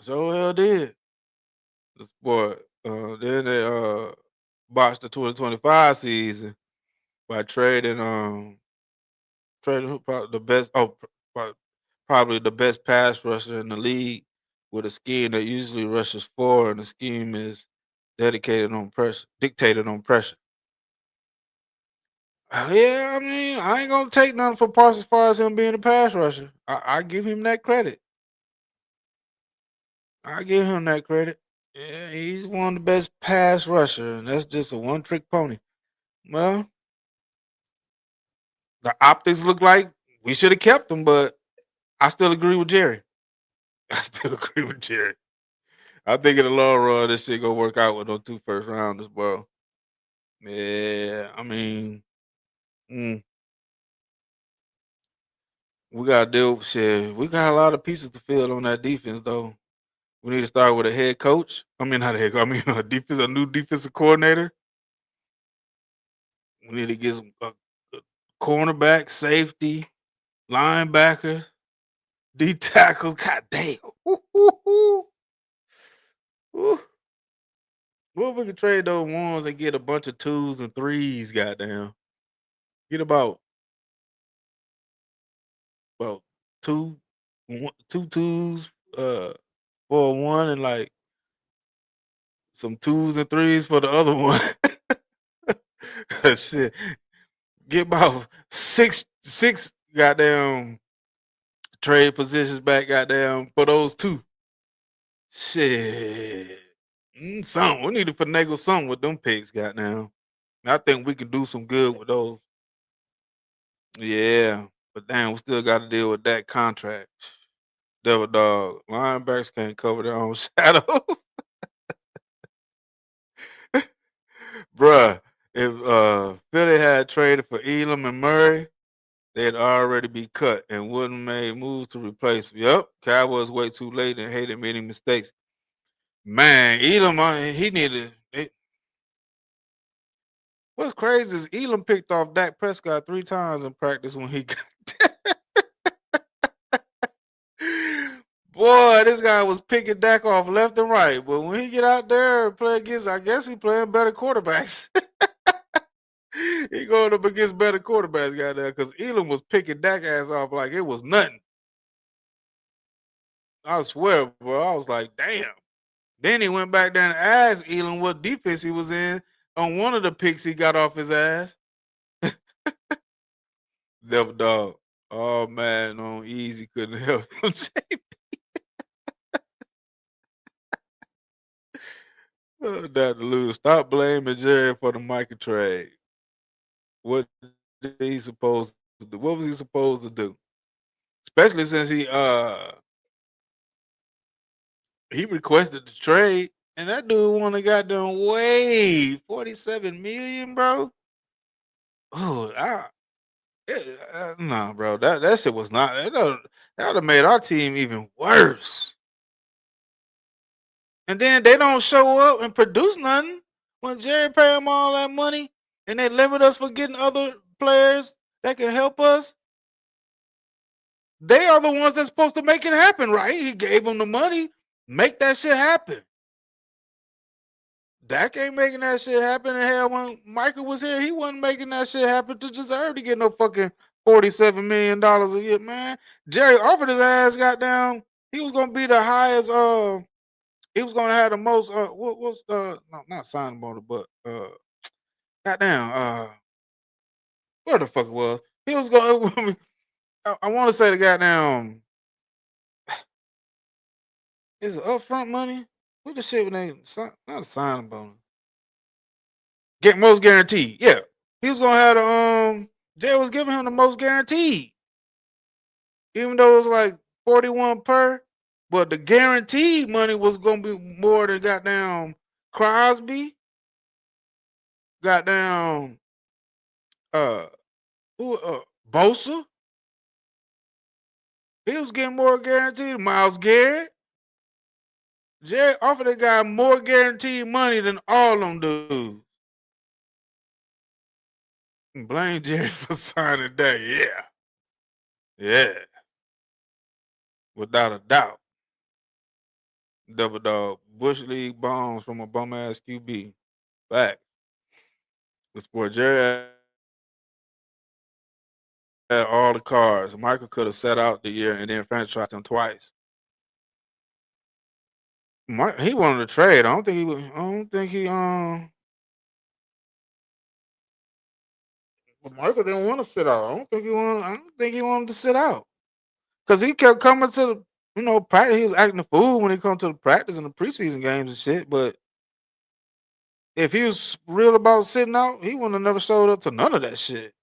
Speaker 3: So hell did. This boy. Then they botched the 2025 season by trading the best probably the best pass rusher in the league with a scheme that usually rushes 4 and the scheme is dictated on pressure. Yeah, I mean, I ain't gonna take nothing from Parsons as far as him being a pass rusher. I give him that credit. I give him that credit. Yeah, he's one of the best pass rusher, and that's just a one-trick pony. Well, the optics look like we should have kept him, but I still agree with Jerry. I still agree with Jerry. I think in the long run, this shit gonna work out with those 2 first rounders, bro. Yeah, I mean, we gotta deal with shit. We got a lot of pieces to fill on that defense, though. We need to start with a head coach. I mean, not a head coach. I mean, a new defensive coordinator. We need to get some cornerback, safety, linebackers, D tackle. God damn. What if we could trade those ones and get a bunch of 2s and 3s? Goddamn. Get about 2, 2 2s for one and like some 2s and 3s for the other one. Shit. Get about six goddamn trade positions back, goddamn, for those 2. Shit. Something. We need to finagle something with them picks, goddamn. I think we can do some good with those. Yeah. But damn, we still got to deal with that contract. Devil dog. Linebackers can't cover their own shadows. Bruh, if Philly had traded for Elam and Murray, they'd already be cut and wouldn't made moves to replace them. Yep, Cowboys way too late and hated many mistakes. Man, Elam, he needed. What's crazy is Elam picked off Dak Prescott 3 times in practice when he got Boy, this guy was picking Dak off left and right. But when he get out there and play against, I guess he playing better quarterbacks. He going up against better quarterbacks, goddamn, because Elam was picking Dak ass off like it was nothing. I swear, bro. I was like, damn. Then he went back there and asked Elam what defense he was in on one of the picks he got off his ass. Devil dog. Oh man, on easy couldn't help him. Dr. Lou, stop blaming Jerry for the Micah trade. What did he supposed to do? What was he supposed to do? Especially since he requested the trade, and that dude wanna goddamn wave 47 million, bro. Oh, nah, bro. That shit was not. That would have made our team even worse. And then they don't show up and produce nothing when Jerry pay them all that money, and they limit us for getting other players that can help us. They are the ones that's supposed to make it happen, right? He gave them the money, make that shit happen. Dak ain't making that shit happen. And hell, when Michael was here, he wasn't making that shit happen to deserve to get no fucking $47 million a year, man. Jerry offered his ass, goddamn. He was gonna be the highest. He was gonna have the most. What's no, not signing bonus, but goddamn. Where the fuck it was? He was going. I want to say the goddamn. Is it upfront money? What the shit when they not a signing bonus? Get most guaranteed. Yeah, he was gonna have the Jay was giving him the most guaranteed, even though it was like 41 per. But the guaranteed money was gonna be more than goddamn Crosby, goddamn who Bosa. He was getting more guaranteed. Myles Garrett. Jerry offered that guy more guaranteed money than all them dudes. Blame Jerry for signing that. Yeah. Yeah. Without a doubt. Double dog. Bush League bombs from a bum ass QB. Fact. The sport Jerry had all the cards. Michael could have sat out the year and then franchised him twice. He wanted to trade. I don't think he but Michael didn't want to sit out. I don't think he wanted to sit out. Cause he kept coming to the practice. He was acting a fool when he come to the practice and the preseason games and shit. But if he was real about sitting out, he wouldn't have never showed up to none of that shit.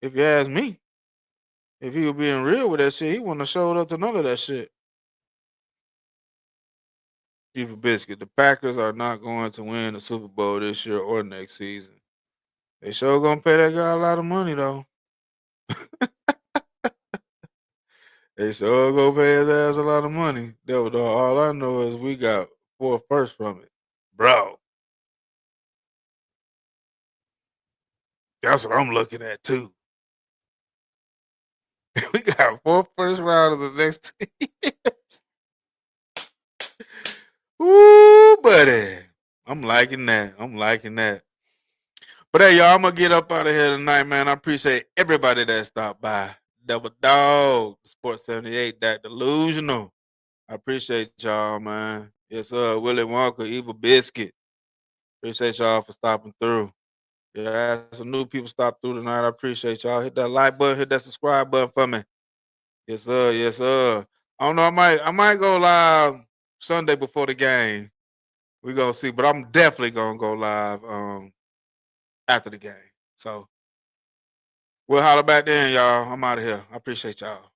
Speaker 3: If you ask me. If he was being real with that shit, he wouldn't have showed up to none of that shit. Even Biscuit, the Packers are not going to win the Super Bowl this year or next season. They sure gonna pay that guy a lot of money though. They sure gonna pay his ass a lot of money. That was all I know is we got 4 firsts from it. Bro. That's what I'm looking at too. We got 4 first rounders the next 2 years. Ooh, buddy. I'm liking that. But hey, y'all, I'm gonna get up out of here tonight, man. I appreciate everybody that stopped by. Double Dog, Sports 78, that delusional. I appreciate y'all, man. Yes, sir. Willie Wonka, Evil Biscuit. Appreciate y'all for stopping through. Yeah, some new people stopped through tonight. I appreciate y'all. Hit that like button, hit that subscribe button for me. Yes, sir. Yes, sir. I don't know. I might go live Sunday before the game. We're gonna see, but I'm definitely gonna go live after the game. So we'll holler back then, y'all. I'm out of here. I appreciate y'all.